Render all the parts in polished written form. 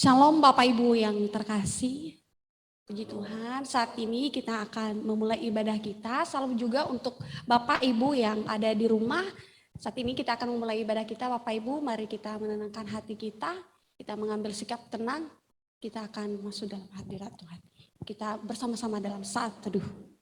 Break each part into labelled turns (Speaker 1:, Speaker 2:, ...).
Speaker 1: Shalom Bapak Ibu yang terkasih. Puji Tuhan, saat ini kita akan memulai ibadah kita. Salam juga untuk Bapak Ibu yang ada di rumah. Saat ini kita akan memulai ibadah kita. Bapak Ibu, mari kita menenangkan hati kita. Kita mengambil sikap tenang. Kita akan masuk dalam hadirat Tuhan. Kita bersama-sama dalam saat teduh.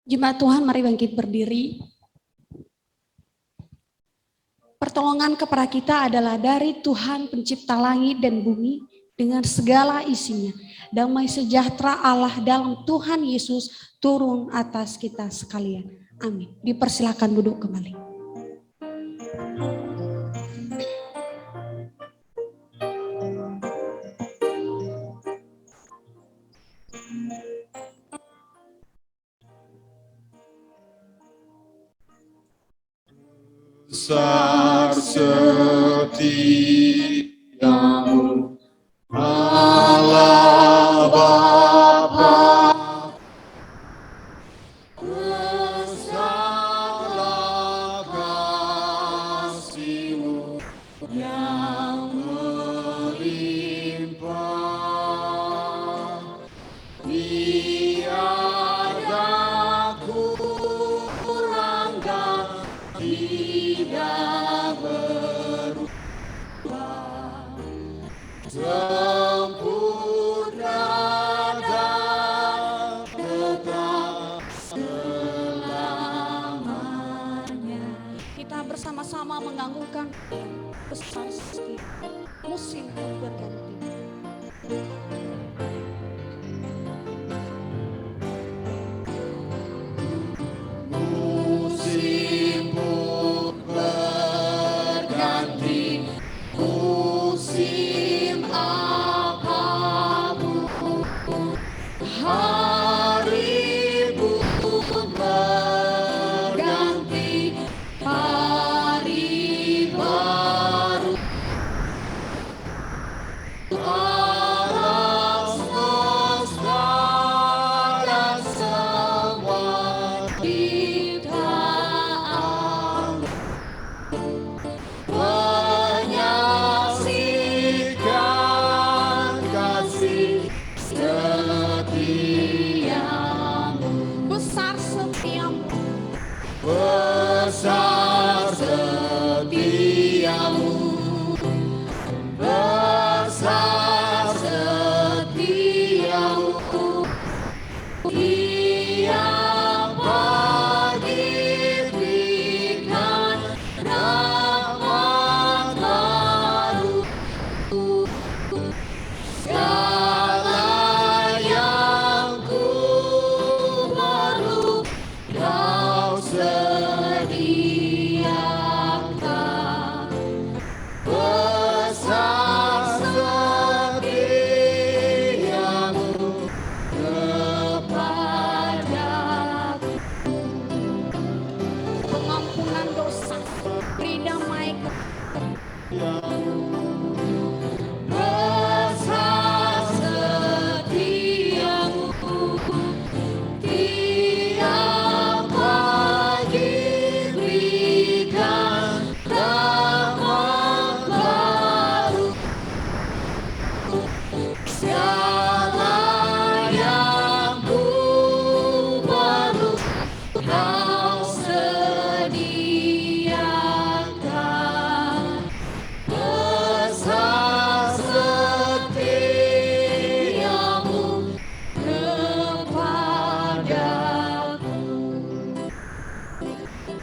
Speaker 1: Jemaat Tuhan, mari bangkit berdiri. Pertolongan kepada kita adalah dari Tuhan pencipta langit dan bumi dengan segala isinya. Damai sejahtera Allah dalam Tuhan Yesus turun atas kita sekalian. Amin. Dipersilakan duduk kembali.
Speaker 2: Besar setiamu Allah Bapa, besarlah kasih-Mu yang melimpah. Tiada kurang dan tidak berubah, sempurna dan tetap selamanya.
Speaker 1: Kita bersama-sama menganggungkan besar musim berganti.
Speaker 2: Musim pun berganti, musim apapun, hari pun berganti, hari baru. Alam semesta dan semua ciptaan menyaksikan kasih setiamu.
Speaker 1: Besar setiamu,
Speaker 2: Besar setiamu, besar setiamu. Tiap pagi berikan rahmat baru. Segala yang ku perlu Kau sediakan. Besar setiamu kepadaku.
Speaker 1: pengampunan dosa, beri damai
Speaker 2: Besar setiamu, tiap pagi berikan rahmat baru. Segala yang ku perlu Kau sediakan. Besar setiamu kepadaku.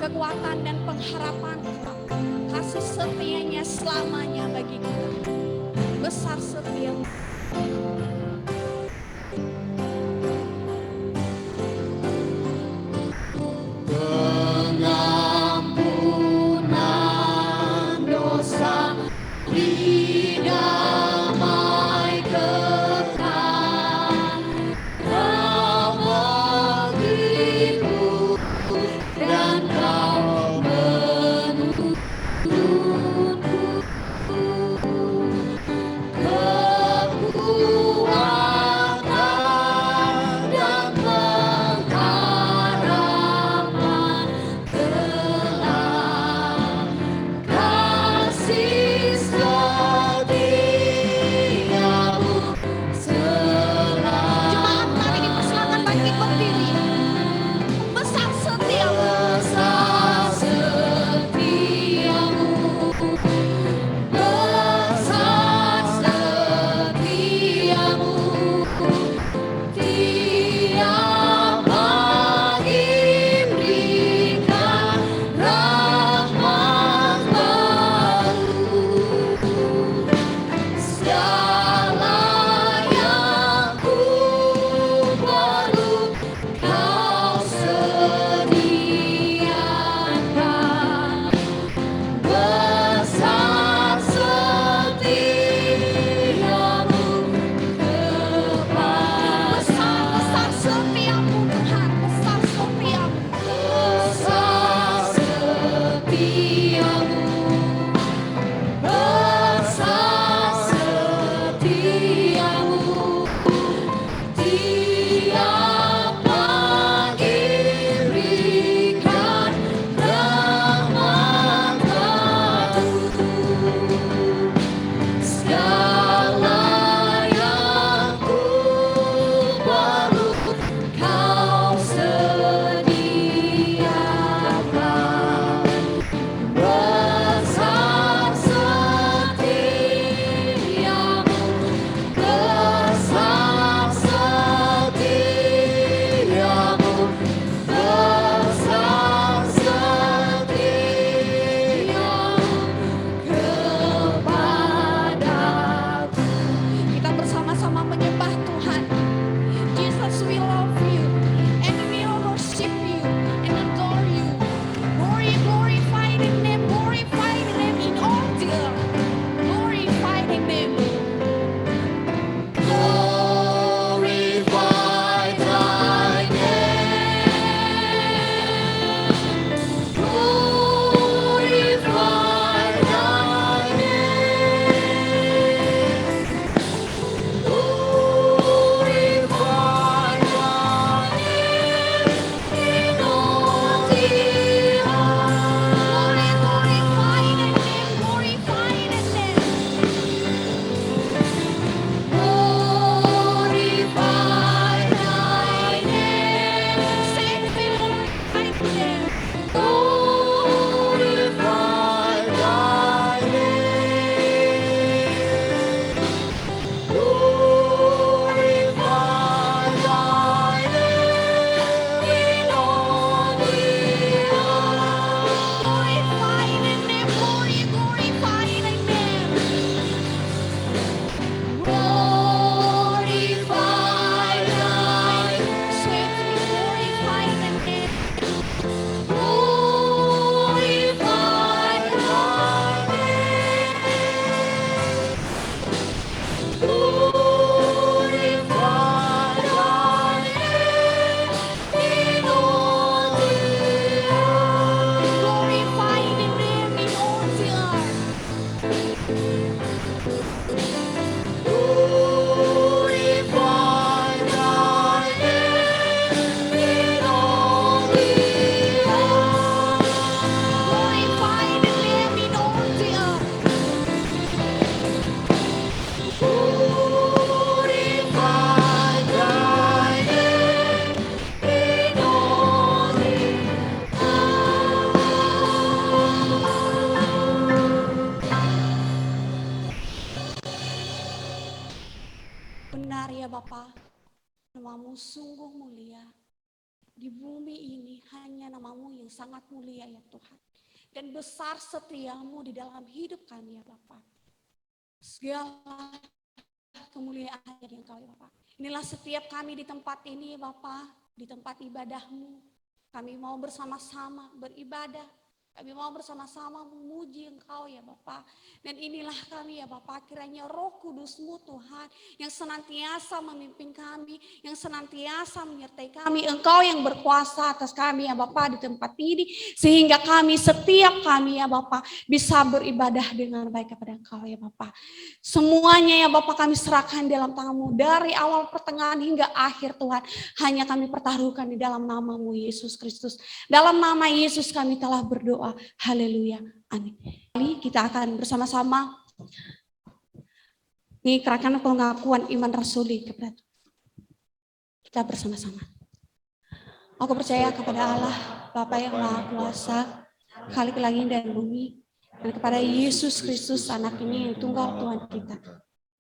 Speaker 1: kekuatan dan pengharapan tetap. Kasih setianya selamanya bagi kita. Besar setiamu.
Speaker 2: Pengampunan dosa, damai kekal, Kau menghibur dan Kau menuntutku.
Speaker 1: namamu sungguh mulia. Di bumi ini hanya namamu yang sangat mulia ya Tuhan. Dan besar setiamu di dalam hidup kami ya Bapa. Segala kemuliaan yang Engkau ya Bapa. Inilah setiap kami di tempat ini ya Bapa, di tempat ibadahmu. Kami mau bersama-sama beribadah. Kami mau bersama-sama memuji Engkau ya Bapa. Dan inilah kami ya Bapa, kiranya Roh Kudus-Mu Tuhan yang senantiasa memimpin kami, yang senantiasa menyertai kami. Engkau yang berkuasa atas kami ya Bapa di tempat ini, sehingga kami setiap kami ya Bapa bisa beribadah dengan baik kepada Engkau ya Bapa. Semuanya ya Bapa kami serahkan dalam tangan-Mu dari awal pertengahan hingga akhir Tuhan. Hanya kami pertaruhkan di dalam nama-Mu Yesus Kristus. Dalam nama Yesus kami telah berdoa. Haleluya. Amin. Kita akan bersama-sama mengikrarkan pengakuan iman rasuli kepada kita bersama-sama. Aku percaya kepada Allah, Bapa yang Maha Kuasa, Khalik langit dan bumi, dan kepada Yesus Kristus anak-Nya yang tunggal Tuhan kita,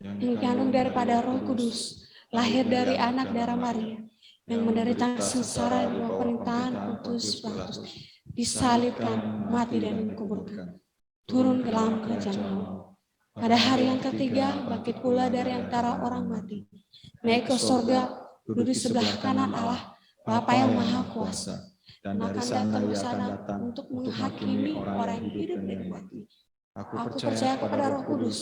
Speaker 1: yang dikandung daripada Roh Kudus, lahir dari anak darah Maria, yang menderita sengsara di bawah pemerintahan Pontius Pilatus, disalibkan, mati dan dikuburkan, turun ke dalam kerajaan maut. Pada hari yang ketiga, bangkit pula dari antara orang mati, naik ke sorga, duduk di sebelah kanan Allah, Bapa yang Maha Kuasa, dan akan datang ke sana untuk menghakimi orang yang hidup dan mati. Aku percaya kepada Roh Kudus,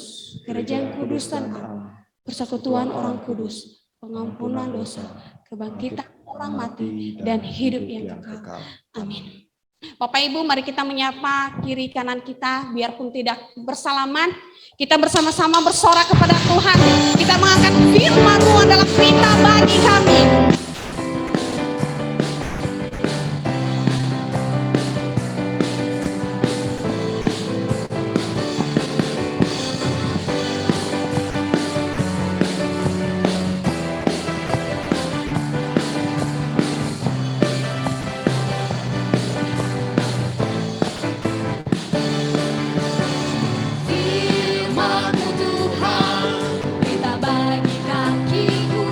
Speaker 1: gereja yang kudus dan am, persekutuan orang kudus, pengampunan dosa, kebangkitan orang mati, dan hidup yang kekal. Amin. Bapak Ibu, mari kita menyapa kiri kanan kita, biarpun tidak bersalaman, kita bersama-sama bersorak kepada Tuhan. Kita mengangkat firman-Mu adalah pita bagi kami.
Speaker 2: Firman-Mu Tuhan, kita bagi kakiku.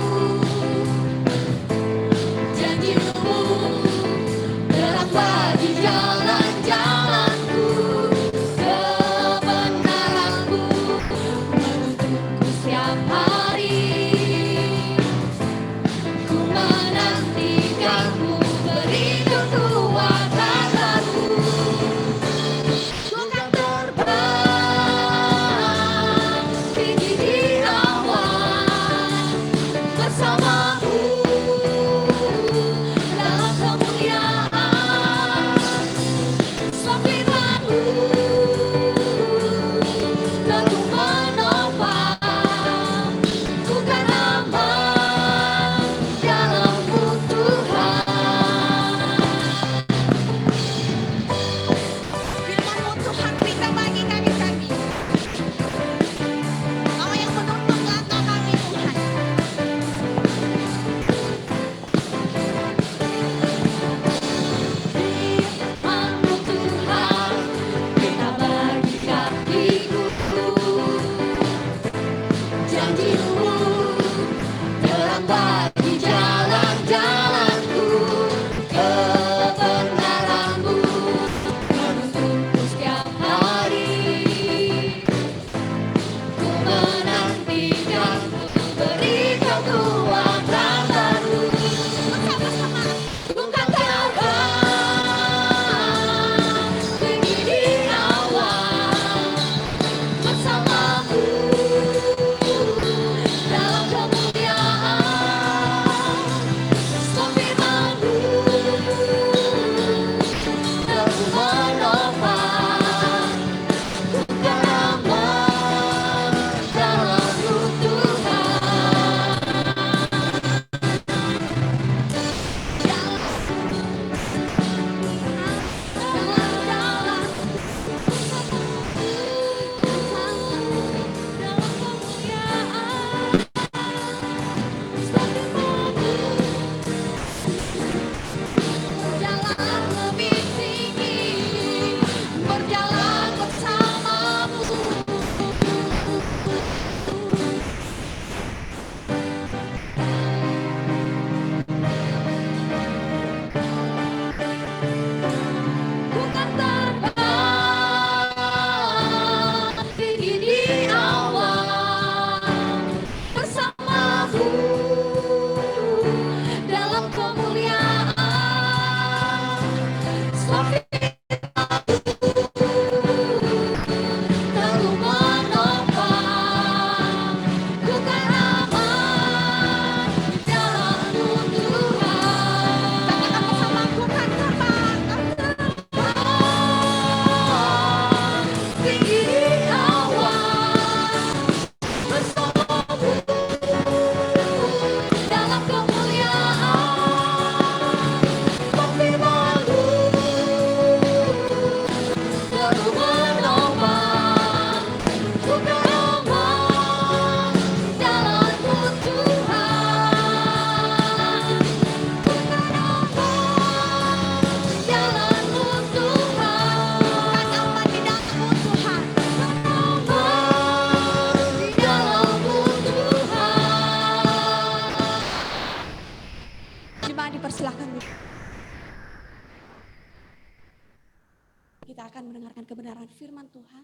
Speaker 1: kita akan mendengarkan kebenaran firman Tuhan.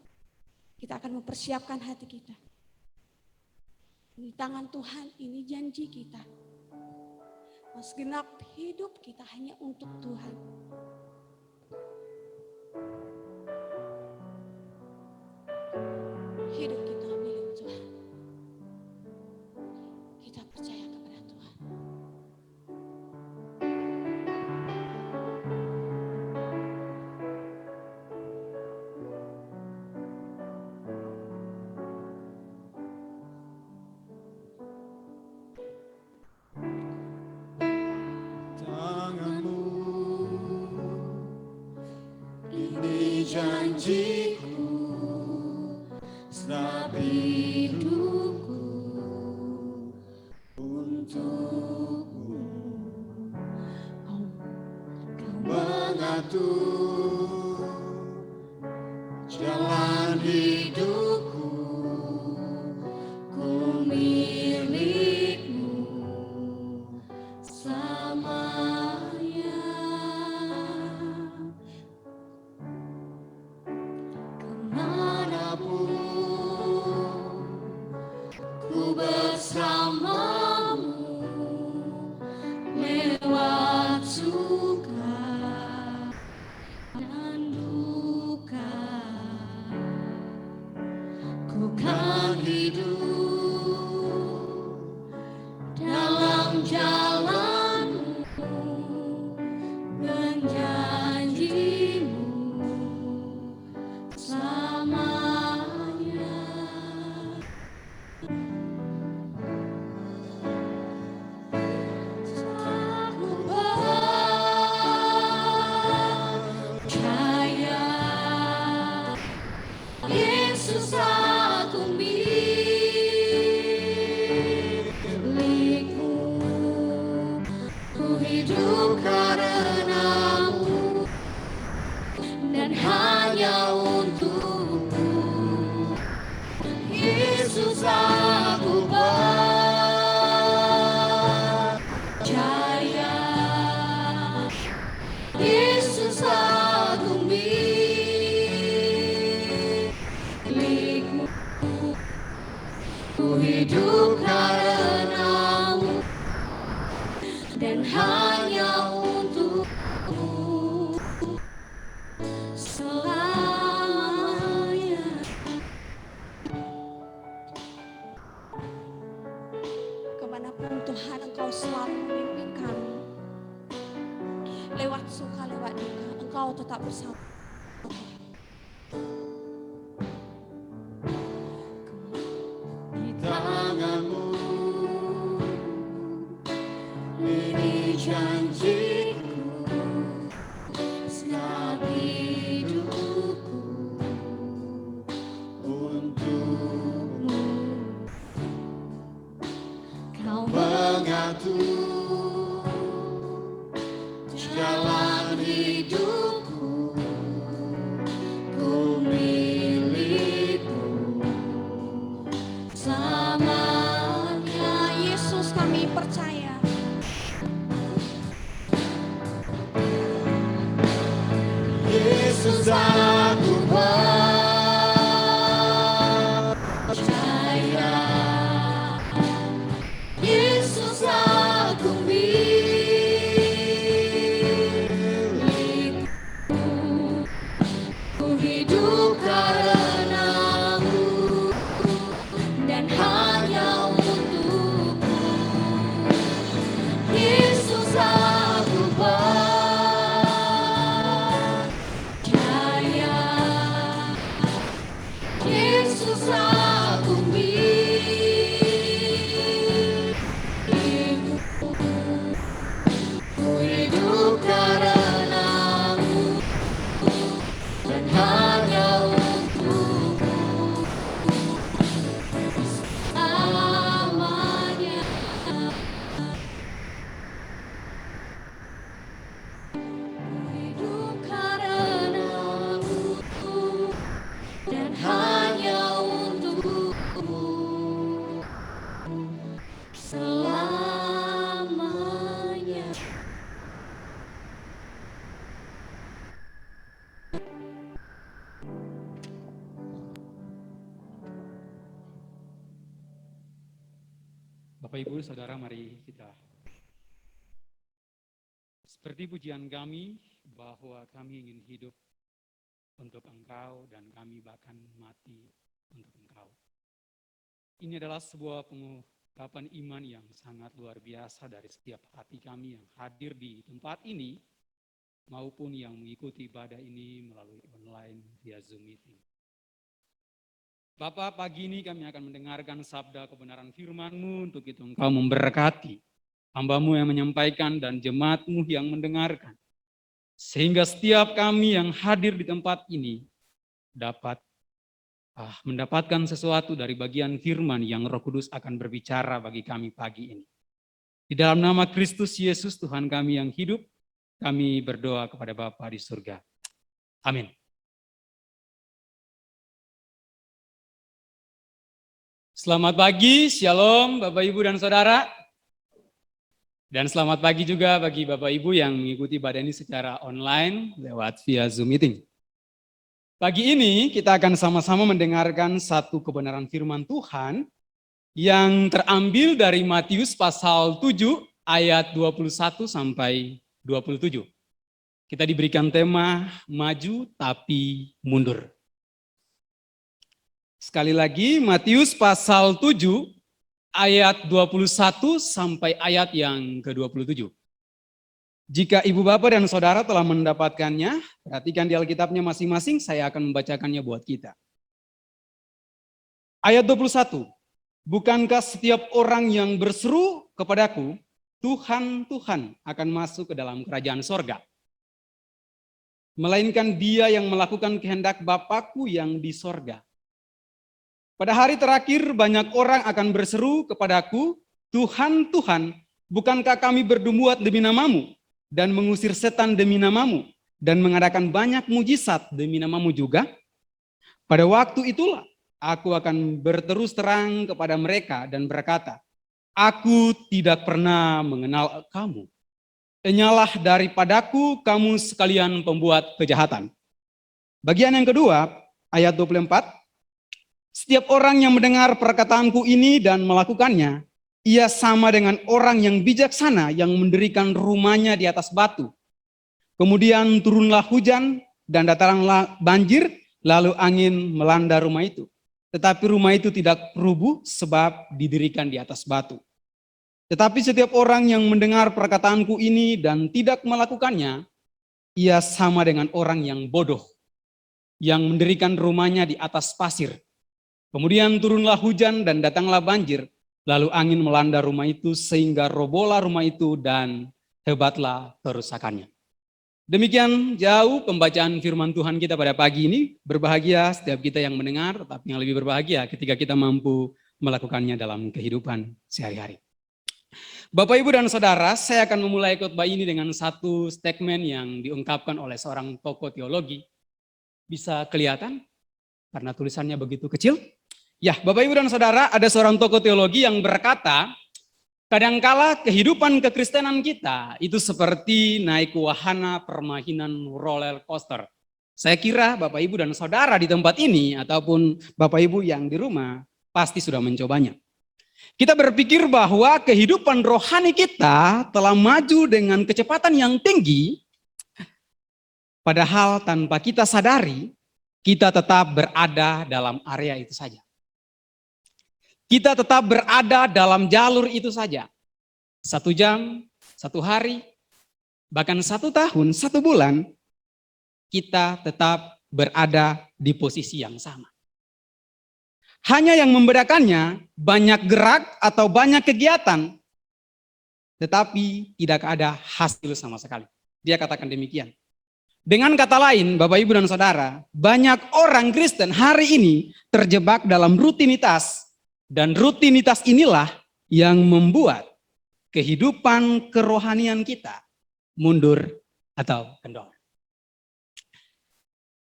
Speaker 1: Kita akan mempersiapkan hati kita. Di tangan Tuhan ini janji kita. Segenap hidup kita hanya untuk Tuhan. Hidup kita milik Tuhan. Kita percaya kepada Tuhan.
Speaker 3: Tanganmu ini janjiku setelah hidupku untukmu. Kau mengatur jalan hidupku, ku milikmu selamanya. Kemanapun ku bersamamu, lewat suka dan duka, ku kan hidup dalam jalanmu dan janjimu selamanya. Aku percaya Yesus aku milikmu, ku hidup karenamu dan hanya untukmu. Yesus aku percaya, Yesus aku milikmu, ku hidup karenamu dan hanya untukmu selamanya.
Speaker 1: Kemanapun Tuhan Engkau selalu memimpin kami. Lewat suka, lewat duka, Engkau tetap bersama.
Speaker 3: Di tanganmu ini janjiku setelah hidupku untukmu. Kau mengatur jalan hidupku, ku milikmu selamanya.
Speaker 1: Yesus kami percaya.
Speaker 3: Yesus aku percaya, Yesus aku milikmu, ku hidup karenamu dan hanya untukmu. Yesus aku percaya,
Speaker 4: Bapak Ibu Saudara, mari kita seperti pujian kami bahwa kami ingin hidup untuk Engkau dan kami bahkan mati untuk Engkau. Ini adalah sebuah pengungkapan iman yang sangat luar biasa dari setiap hati kami yang hadir di tempat ini maupun yang mengikuti ibadah ini melalui online via Zoom meeting. Bapak, pagi ini kami akan mendengarkan sabda kebenaran firman-Mu, untuk itu Engkau memberkati hamba-Mu yang menyampaikan dan jemaat-Mu yang mendengarkan. Sehingga setiap kami yang hadir di tempat ini dapat mendapatkan sesuatu dari bagian firman yang Roh Kudus akan berbicara bagi kami pagi ini. Di dalam nama Kristus Yesus Tuhan kami yang hidup, kami berdoa kepada Bapa di surga. Amin. Selamat pagi, Shalom Bapak Ibu dan Saudara. Dan selamat pagi juga bagi Bapak Ibu yang mengikuti ibadah ini secara online lewat via Zoom meeting. Pagi ini kita akan sama-sama mendengarkan satu kebenaran firman Tuhan yang terambil dari Matius pasal 7 ayat 21 sampai 27. Kita diberikan tema maju tapi mundur. Sekali lagi Matius pasal 7 ayat 21 sampai ayat yang ke-27. Jika ibu bapak dan saudara telah mendapatkannya, perhatikan di Alkitabnya masing-masing, saya akan membacakannya buat kita. Ayat 21, bukankah setiap orang yang berseru kepadaku, Tuhan, Tuhan akan masuk ke dalam kerajaan sorga. Melainkan dia yang melakukan kehendak Bapakku yang di sorga. Pada hari terakhir banyak orang akan berseru kepadaku, Tuhan, Tuhan, bukankah kami bernubuat demi namamu dan mengusir setan demi namamu dan mengadakan banyak mujizat demi namamu juga? Pada waktu itulah aku akan berterus terang kepada mereka dan berkata, aku tidak pernah mengenal kamu. Enyalah daripadaku kamu sekalian pembuat kejahatan. Bagian yang kedua, ayat 24. Setiap orang yang mendengar perkataanku ini dan melakukannya, ia sama dengan orang yang bijaksana yang mendirikan rumahnya di atas batu. Kemudian turunlah hujan dan datanglah banjir, lalu angin melanda rumah itu. Tetapi rumah itu tidak rubuh sebab didirikan di atas batu. Tetapi setiap orang yang mendengar perkataanku ini dan tidak melakukannya, ia sama dengan orang yang bodoh, yang mendirikan rumahnya di atas pasir. Kemudian turunlah hujan dan datanglah banjir, lalu angin melanda rumah itu sehingga robohlah rumah itu dan hebatlah kerusakannya. Demikian jauh pembacaan firman Tuhan kita pada pagi ini. Berbahagia setiap kita yang mendengar, tetapi yang lebih berbahagia ketika kita mampu melakukannya dalam kehidupan sehari-hari. Bapak, Ibu, dan Saudara, saya akan memulai khotbah ini dengan satu statement yang diungkapkan oleh seorang tokoh teologi. Bisa kelihatan karena tulisannya begitu kecil? Ya, Bapak, Ibu, dan Saudara, ada seorang tokoh teologi yang berkata, kadangkala kehidupan kekristenan kita itu seperti naik wahana permainan roller coaster. Saya kira Bapak, Ibu, dan Saudara di tempat ini ataupun Bapak, Ibu yang di rumah pasti sudah mencobanya. Kita berpikir bahwa kehidupan rohani kita telah maju dengan kecepatan yang tinggi, padahal tanpa kita sadari, kita tetap berada dalam area itu saja. Kita tetap berada dalam jalur itu saja. 1 jam, 1 hari, bahkan 1 tahun, 1 bulan, kita tetap berada di posisi yang sama. Hanya yang membedakannya banyak gerak atau banyak kegiatan, tetapi tidak ada hasil sama sekali. Dia katakan demikian. Dengan kata lain, Bapak, Ibu, dan Saudara, banyak orang Kristen hari ini terjebak dalam rutinitas. Dan rutinitas inilah yang membuat kehidupan kerohanian kita mundur atau kendor.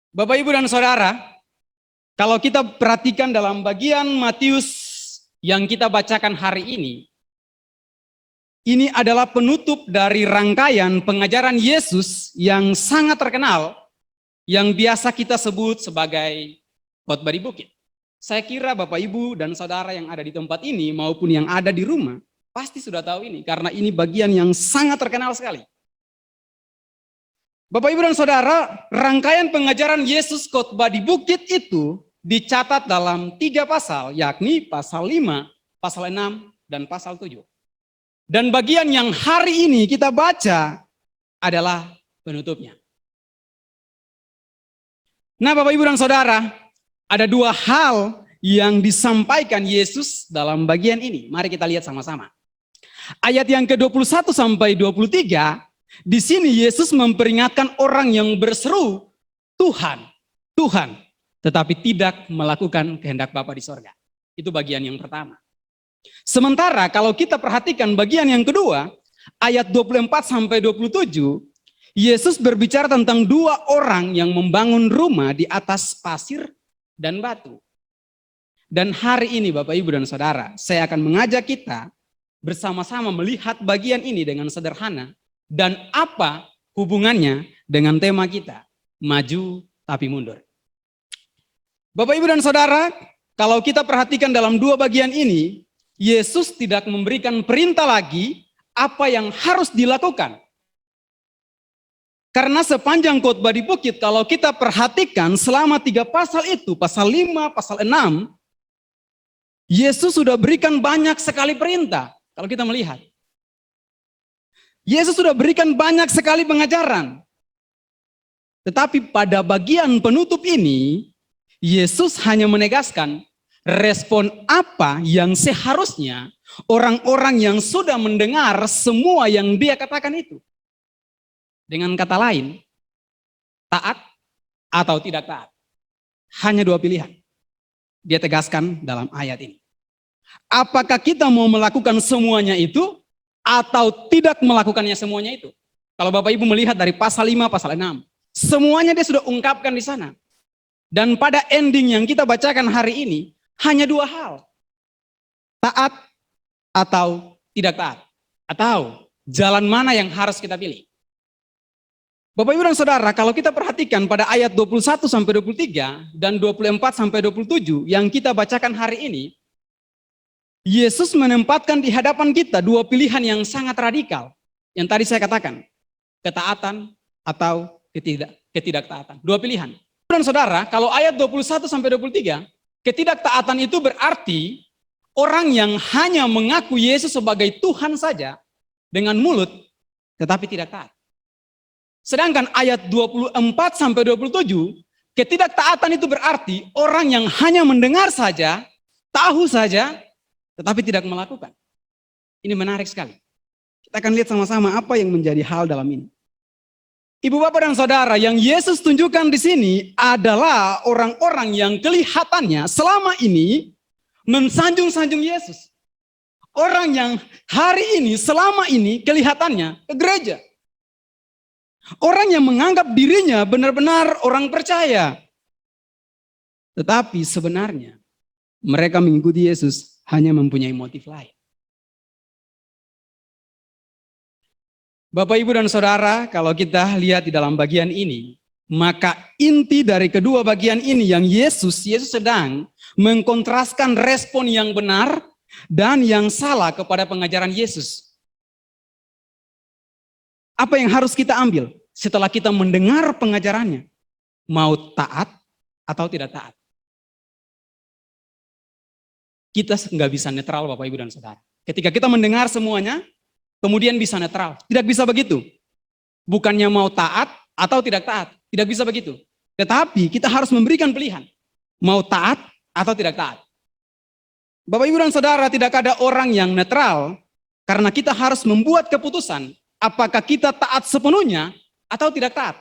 Speaker 4: Bapak, Ibu, dan Saudara, kalau kita perhatikan dalam bagian Matius yang kita bacakan hari ini adalah penutup dari rangkaian pengajaran Yesus yang sangat terkenal, yang biasa kita sebut sebagai khotbah di bukit. Saya kira Bapak, Ibu, dan Saudara yang ada di tempat ini maupun yang ada di rumah Pasti sudah tahu ini, karena ini bagian yang sangat terkenal sekali. Bapak, Ibu, dan Saudara, rangkaian pengajaran Yesus khotbah di bukit itu dicatat dalam 3 pasal, yakni pasal 5, pasal 6, dan pasal 7. Dan bagian yang hari ini kita baca adalah penutupnya. Nah, Bapak, Ibu, dan Saudara, ada 2 hal yang disampaikan Yesus dalam bagian ini. Mari kita lihat sama-sama. Ayat yang ke-21 sampai 23, di sini Yesus memperingatkan orang yang berseru, Tuhan, Tuhan, tetapi tidak melakukan kehendak Bapa di sorga. Itu bagian yang pertama. Sementara kalau kita perhatikan bagian yang kedua, ayat 24 sampai 27, Yesus berbicara tentang 2 orang yang membangun rumah di atas pasir dan batu. Dan hari ini Bapak, Ibu, dan Saudara, saya akan mengajak kita bersama-sama melihat bagian ini dengan sederhana dan apa hubungannya dengan tema kita, maju tapi mundur. Bapak, Ibu, dan Saudara, kalau kita perhatikan dalam 2 bagian ini, Yesus tidak memberikan perintah lagi apa yang harus dilakukan. Karena sepanjang khotbah di bukit, kalau kita perhatikan selama 3 pasal itu, pasal 5, pasal 6, Yesus sudah berikan banyak sekali perintah. Kalau kita melihat, Yesus sudah berikan banyak sekali pengajaran. Tetapi pada bagian penutup ini, Yesus hanya menegaskan respon apa yang seharusnya orang-orang yang sudah mendengar semua yang dia katakan itu. Dengan kata lain, taat atau tidak taat. Hanya 2 pilihan. Dia tegaskan dalam ayat ini. Apakah kita mau melakukan semuanya itu atau tidak melakukannya semuanya itu? Kalau Bapak Ibu melihat dari pasal 5, pasal 6, semuanya dia sudah ungkapkan di sana. Dan pada ending yang kita bacakan hari ini, hanya 2 hal. Taat atau tidak taat. Atau jalan mana yang harus kita pilih. Bapak, Ibu, dan Saudara, kalau kita perhatikan pada ayat 21 sampai 23 dan 24 sampai 27 yang kita bacakan hari ini, Yesus menempatkan di hadapan kita 2 pilihan yang sangat radikal. Yang tadi saya katakan, ketaatan atau ketidaktaatan. 2 pilihan. Dan Saudara, kalau ayat 21 sampai 23, ketidaktaatan itu berarti orang yang hanya mengaku Yesus sebagai Tuhan saja dengan mulut, tetapi tidak taat. Sedangkan ayat 24 sampai 27, ketidaktaatan itu berarti orang yang hanya mendengar saja, tahu saja, tetapi tidak melakukan. Ini menarik sekali. Kita akan lihat sama-sama apa yang menjadi hal dalam ini. Ibu, Bapak, dan Saudara, yang Yesus tunjukkan di sini adalah orang-orang yang kelihatannya selama ini mensanjung-sanjung Yesus. Orang yang hari ini, selama ini kelihatannya ke gereja. Orang yang menganggap dirinya benar-benar orang percaya. Tetapi sebenarnya mereka mengikuti Yesus hanya mempunyai motif lain. Bapak, Ibu, dan Saudara, kalau kita lihat di dalam bagian ini, maka inti dari kedua bagian ini yang Yesus sedang mengkontraskan respon yang benar dan yang salah kepada pengajaran Yesus. Apa yang harus kita ambil setelah kita mendengar pengajarannya? Mau taat atau tidak taat? Kita nggak bisa netral, Bapak, Ibu, dan Saudara. Ketika kita mendengar semuanya, kemudian bisa netral. Tidak bisa begitu. Bukannya mau taat atau tidak taat. Tidak bisa begitu. Tetapi kita harus memberikan pilihan. Mau taat atau tidak taat. Bapak, Ibu, dan Saudara, tidak ada orang yang netral. Karena kita harus membuat keputusan. Apakah kita taat sepenuhnya atau tidak taat.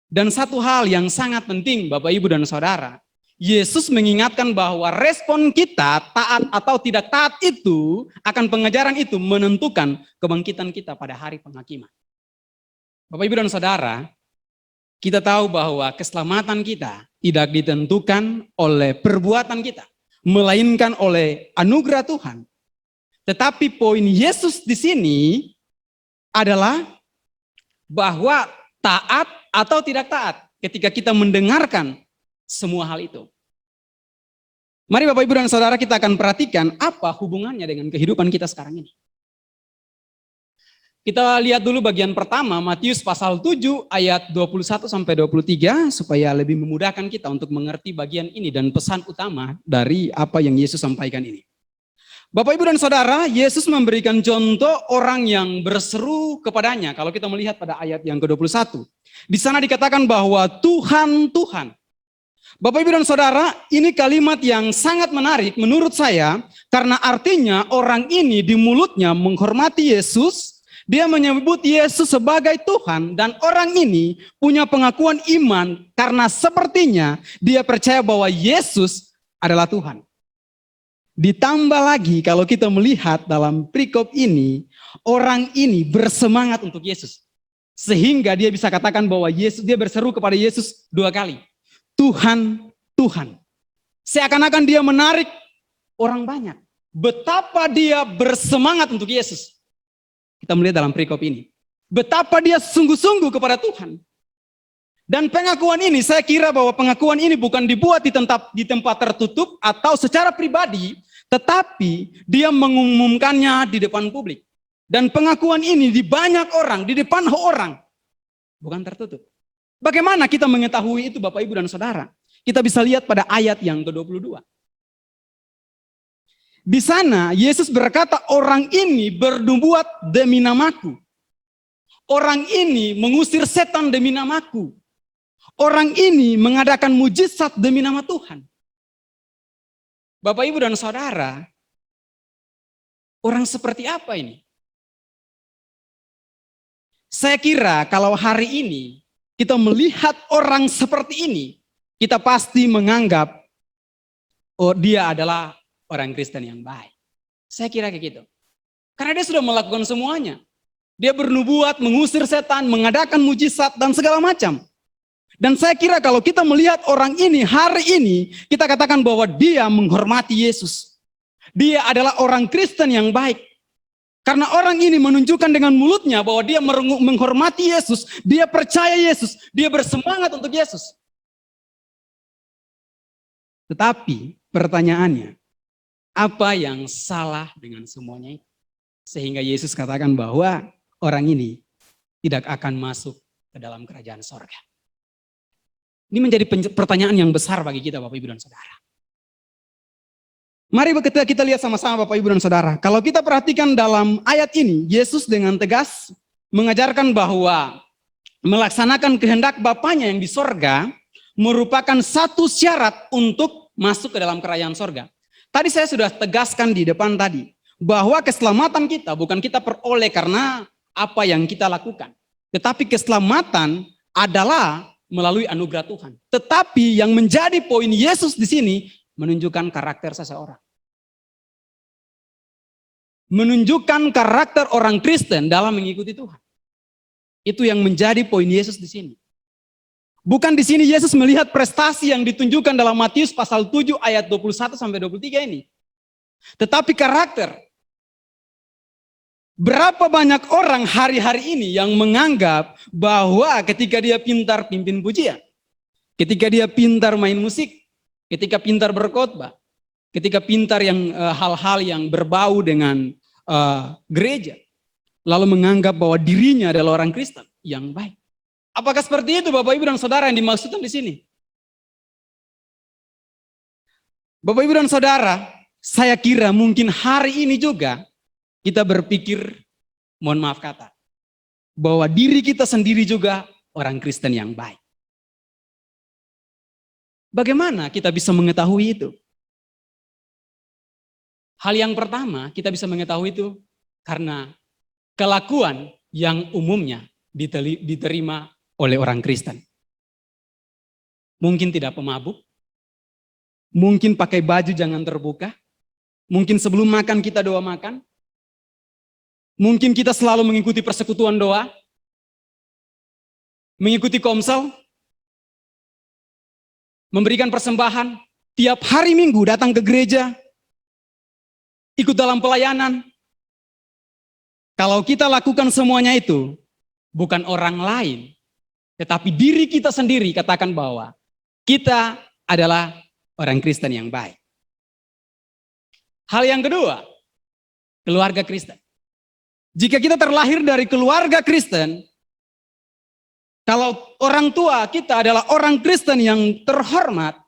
Speaker 4: Dan satu hal yang sangat penting, Bapak, Ibu, dan Saudara. Yesus mengingatkan bahwa respon kita taat atau tidak taat itu akan pengajaran itu menentukan kebangkitan kita pada hari penghakiman. Bapak, Ibu, dan Saudara, kita tahu bahwa keselamatan kita tidak ditentukan oleh perbuatan kita, melainkan oleh anugerah Tuhan. Tetapi poin Yesus di sini adalah bahwa taat atau tidak taat ketika kita mendengarkan semua hal itu. Mari Bapak Ibu dan Saudara kita akan perhatikan apa hubungannya dengan kehidupan kita sekarang ini. Kita lihat dulu bagian pertama, Matius pasal 7 ayat 21 sampai 23 supaya lebih memudahkan kita untuk mengerti bagian ini dan pesan utama dari apa yang Yesus sampaikan ini. Bapak Ibu dan Saudara, Yesus memberikan contoh orang yang berseru kepadanya. Kalau kita melihat pada ayat yang ke-21. Di sana dikatakan bahwa Tuhan, Tuhan. Bapak Ibu dan Saudara, ini kalimat yang sangat menarik menurut saya. Karena artinya orang ini di mulutnya menghormati Yesus. Dia menyebut Yesus sebagai Tuhan. Dan orang ini punya pengakuan iman karena sepertinya dia percaya bahwa Yesus adalah Tuhan. Ditambah lagi kalau kita melihat dalam perikop ini, orang ini bersemangat untuk Yesus. Sehingga dia bisa katakan bahwa Yesus, dia berseru kepada Yesus 2 kali. Tuhan, Tuhan. Seakan-akan dia menarik orang banyak. Betapa dia bersemangat untuk Yesus. Kita melihat dalam perikop ini. Betapa dia sungguh-sungguh kepada Tuhan. Dan pengakuan ini, saya kira bahwa pengakuan ini bukan dibuat di tempat tertutup atau secara pribadi, tetapi dia mengumumkannya di depan publik. Dan pengakuan ini di banyak orang, di depan orang, bukan tertutup. Bagaimana kita mengetahui itu Bapak Ibu dan Saudara? Kita bisa lihat pada ayat yang ke-22. Di sana Yesus berkata, orang ini bernubuat demi namaku. Orang ini mengusir setan demi namaku. Orang ini mengadakan mujizat demi nama Tuhan. Bapak Ibu dan Saudara, orang seperti apa ini? Saya kira kalau hari ini kita melihat orang seperti ini, kita pasti menganggap, oh dia adalah orang Kristen yang baik. Saya kira kayak gitu. Karena dia sudah melakukan semuanya. Dia bernubuat, mengusir setan, mengadakan mujizat dan segala macam. Dan saya kira kalau kita melihat orang ini hari ini, kita katakan bahwa dia menghormati Yesus. Dia adalah orang Kristen yang baik. Karena orang ini menunjukkan dengan mulutnya bahwa dia menghormati Yesus, dia percaya Yesus, dia bersemangat untuk Yesus. Tetapi pertanyaannya, apa yang salah dengan semuanya itu? Sehingga Yesus katakan bahwa orang ini tidak akan masuk ke dalam kerajaan sorga. Ini menjadi pertanyaan yang besar bagi kita Bapak Ibu dan Saudara. Mari kita lihat sama-sama Bapak Ibu dan Saudara. Kalau kita perhatikan dalam ayat ini, Yesus dengan tegas mengajarkan bahwa melaksanakan kehendak Bapaknya yang di sorga merupakan satu syarat untuk masuk ke dalam kerajaan sorga. Tadi saya sudah tegaskan di depan tadi, bahwa keselamatan kita bukan kita peroleh karena apa yang kita lakukan. Tetapi keselamatan adalah melalui anugerah Tuhan. Tetapi yang menjadi poin Yesus di sini, menunjukkan karakter seseorang. Menunjukkan karakter orang Kristen dalam mengikuti Tuhan. Itu yang menjadi poin Yesus di sini. Bukan di sini Yesus melihat prestasi yang ditunjukkan dalam Matius pasal 7 ayat 21 sampai 23 ini. Tetapi karakter. Berapa banyak orang hari-hari ini yang menganggap bahwa ketika dia pintar pimpin pujian, ketika dia pintar main musik, ketika pintar berkhotbah, ketika pintar yang hal-hal yang berbau dengan gereja, lalu menganggap bahwa dirinya adalah orang Kristen yang baik. Apakah seperti itu Bapak Ibu dan Saudara yang dimaksudkan di sini? Bapak Ibu dan Saudara, saya kira mungkin hari ini juga kita berpikir, mohon maaf kata, bahwa diri kita sendiri juga orang Kristen yang baik. Bagaimana kita bisa mengetahui itu? Hal yang pertama kita bisa mengetahui itu karena kelakuan yang umumnya diterima oleh orang Kristen. Mungkin tidak pemabuk, mungkin pakai baju jangan terbuka, mungkin sebelum makan kita doa makan, mungkin kita selalu mengikuti persekutuan doa, mengikuti komsel, memberikan persembahan, tiap hari Minggu datang ke gereja, ikut dalam pelayanan. Kalau kita lakukan semuanya itu, bukan orang lain, tetapi diri kita sendiri katakan bahwa kita adalah orang Kristen yang baik. Hal yang kedua, keluarga Kristen. Jika kita terlahir dari keluarga Kristen, kalau orang tua kita adalah orang Kristen yang terhormat,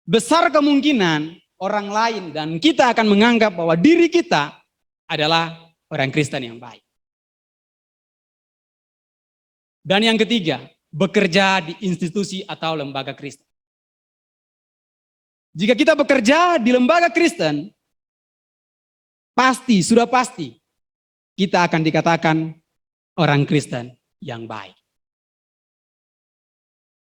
Speaker 4: besar kemungkinan orang lain dan kita akan menganggap bahwa diri kita adalah orang Kristen yang baik. Dan yang ketiga, bekerja di institusi atau lembaga Kristen. Jika kita bekerja di lembaga Kristen, sudah pasti kita akan dikatakan orang Kristen yang baik.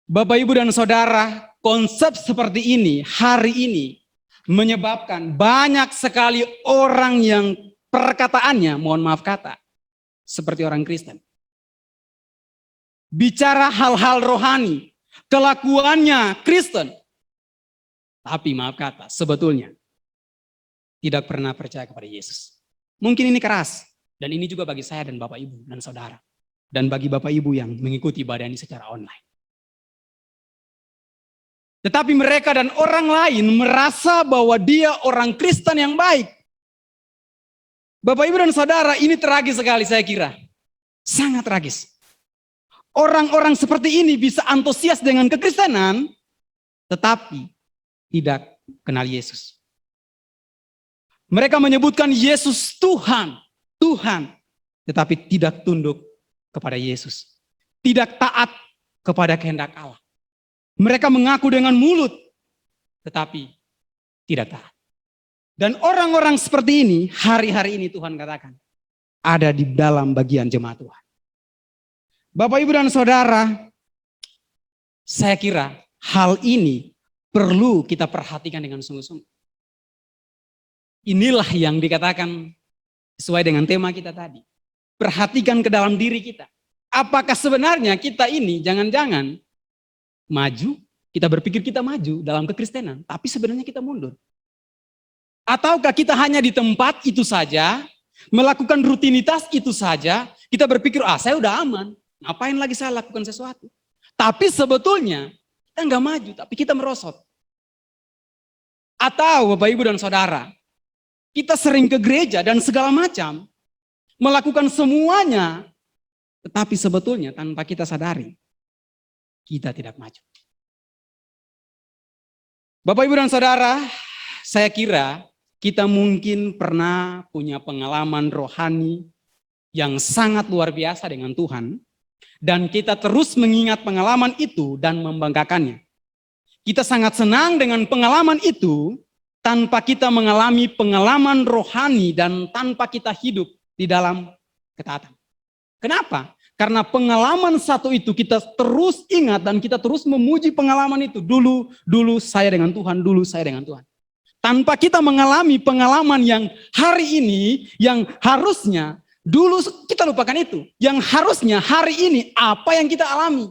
Speaker 4: Bapak, Ibu, dan Saudara, konsep seperti ini hari ini menyebabkan banyak sekali orang yang perkataannya, mohon maaf kata, seperti orang Kristen. Bicara hal-hal rohani, kelakuannya Kristen. Tapi maaf kata, sebetulnya tidak pernah percaya kepada Yesus. Mungkin ini keras, dan ini juga bagi saya dan Bapak, Ibu, dan Saudara. Dan bagi Bapak, Ibu yang mengikuti ibadah ini secara online. Tetapi mereka dan orang lain merasa bahwa dia orang Kristen yang baik. Bapak, Ibu, dan Saudara, ini tragis sekali saya kira. Sangat tragis. Orang-orang seperti ini bisa antusias dengan kekristenan, tetapi tidak kenal Yesus. Mereka menyebutkan Yesus Tuhan, Tuhan, tetapi tidak tunduk kepada Yesus. Tidak taat kepada kehendak Allah. Mereka mengaku dengan mulut, tetapi tidak taat. Dan orang-orang seperti ini, hari-hari ini Tuhan katakan, ada di dalam bagian jemaat Tuhan. Bapak, Ibu, dan Saudara, saya kira hal ini perlu kita perhatikan dengan sungguh-sungguh. Inilah yang dikatakan sesuai dengan tema kita tadi. Perhatikan ke dalam diri kita. Apakah sebenarnya kita ini jangan-jangan maju, kita berpikir kita maju dalam kekristenan, tapi sebenarnya kita mundur. Ataukah kita hanya di tempat itu saja, melakukan rutinitas itu saja, kita berpikir, saya udah aman. Ngapain lagi saya lakukan sesuatu? Tapi sebetulnya kita nggak maju, tapi kita merosot. Atau Bapak, Ibu, dan Saudara, kita sering ke gereja dan segala macam, melakukan semuanya, tetapi sebetulnya tanpa kita sadari, kita tidak maju. Bapak, Ibu, dan Saudara, saya kira kita mungkin pernah punya pengalaman rohani yang sangat luar biasa dengan Tuhan. Dan kita terus mengingat pengalaman itu dan membanggakannya. Kita sangat senang dengan pengalaman itu tanpa kita mengalami pengalaman rohani dan tanpa kita hidup di dalam ketaatan. Kenapa? Karena pengalaman satu itu kita terus ingat dan kita terus memuji pengalaman itu. Dulu saya dengan Tuhan, dulu saya dengan Tuhan. Tanpa kita mengalami pengalaman yang hari ini, yang harusnya dulu kita lupakan itu. Yang harusnya hari ini apa yang kita alami.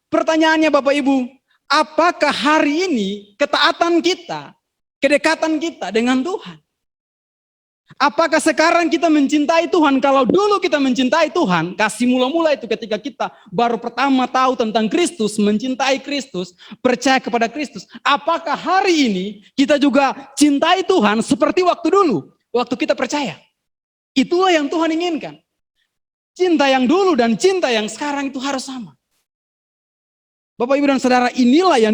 Speaker 4: Pertanyaannya Bapak, Ibu, apakah hari ini ketaatan kita, kedekatan kita dengan Tuhan? Apakah sekarang kita mencintai Tuhan? Kalau dulu kita mencintai Tuhan, kasih mula-mula itu ketika kita baru pertama tahu tentang Kristus, mencintai Kristus, percaya kepada Kristus. Apakah hari ini kita juga cintai Tuhan seperti waktu dulu, waktu kita percaya? Itulah yang Tuhan inginkan. Cinta yang dulu dan cinta yang sekarang itu harus sama. Bapak, Ibu, dan Saudara, inilah yang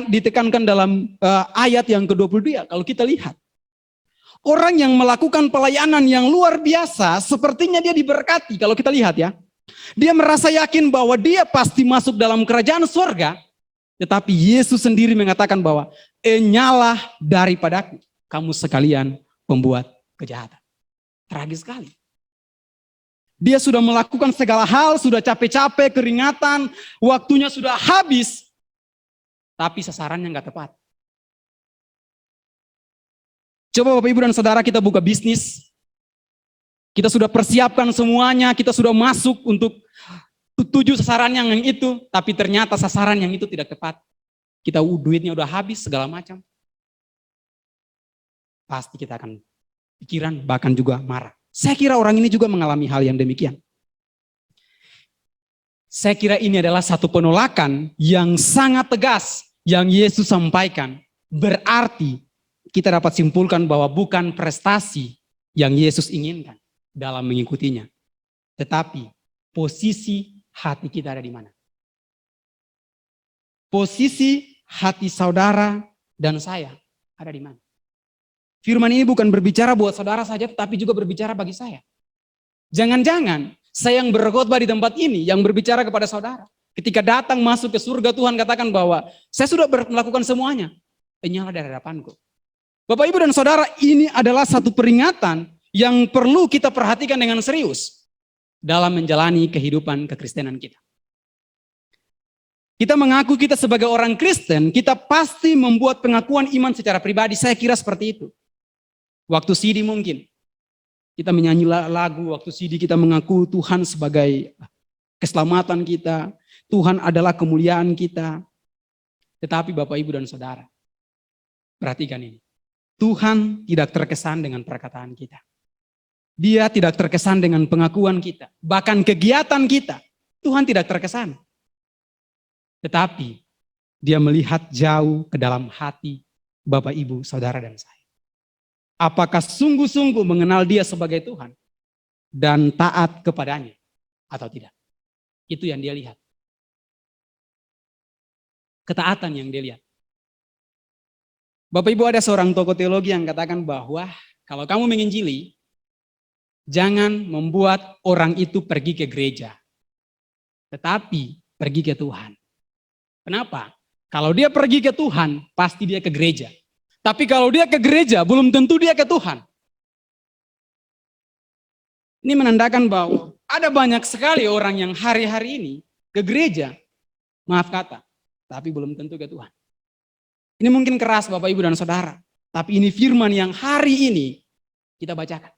Speaker 4: ditekankan dalam ayat yang ke-22. Kalau kita lihat. Orang yang melakukan pelayanan yang luar biasa, sepertinya dia diberkati. Kalau kita lihat ya. Dia merasa yakin bahwa dia pasti masuk dalam kerajaan surga. Tetapi Yesus sendiri mengatakan bahwa, nyalah daripadaku, kamu sekalian pembuat kejahatan. Tragis sekali. Dia sudah melakukan segala hal, sudah capek-capek, keringatan, waktunya sudah habis. Tapi sasarannya nggak tepat. Coba Bapak, Ibu, dan Saudara, kita buka bisnis. Kita sudah persiapkan semuanya, kita sudah masuk untuk tuju sasaran yang itu. Tapi ternyata sasaran yang itu tidak tepat. Kita duitnya udah habis, segala macam. Pasti kita akan pikiran, bahkan juga marah. Saya kira orang ini juga mengalami hal yang demikian. Saya kira ini adalah satu penolakan yang sangat tegas yang Yesus sampaikan. Berarti kita dapat simpulkan bahwa bukan prestasi yang Yesus inginkan dalam mengikutinya, tetapi posisi hati kita ada di mana. Posisi hati saudara dan saya ada di mana. Firman ini bukan berbicara buat saudara saja, tetapi juga berbicara bagi saya. Jangan-jangan saya yang berkhotbah di tempat ini, yang berbicara kepada saudara. Ketika datang masuk ke surga, Tuhan katakan bahwa saya sudah melakukan semuanya. Nyala dari hadapanku. Bapak, Ibu, dan Saudara, ini adalah satu peringatan yang perlu kita perhatikan dengan serius dalam menjalani kehidupan kekristenan kita. Kita mengaku kita sebagai orang Kristen, kita pasti membuat pengakuan iman secara pribadi. Saya kira seperti itu. Waktu CD mungkin, kita menyanyi lagu, waktu CD kita mengaku Tuhan sebagai keselamatan kita, Tuhan adalah kemuliaan kita. Tetapi Bapak, Ibu, dan Saudara, perhatikan ini. Tuhan tidak terkesan dengan perkataan kita. Dia tidak terkesan dengan pengakuan kita. Bahkan kegiatan kita, Tuhan tidak terkesan. Tetapi dia melihat jauh ke dalam hati Bapak, Ibu, Saudara, dan saya. Apakah sungguh-sungguh mengenal dia sebagai Tuhan dan taat kepadanya atau tidak? Itu yang dia lihat. Ketaatan yang dia lihat. Bapak, Ibu, ada seorang tokoh teologi yang katakan bahwa kalau kamu menginjili, jangan membuat orang itu pergi ke gereja, tetapi pergi ke Tuhan. Kenapa? Kalau dia pergi ke Tuhan, pasti dia ke gereja. Tapi kalau dia ke gereja, belum tentu dia ke Tuhan. Ini menandakan bahwa ada banyak sekali orang yang hari-hari ini ke gereja, maaf kata, tapi belum tentu ke Tuhan. Ini mungkin keras Bapak, Ibu, dan Saudara. Tapi ini firman yang hari ini kita bacakan.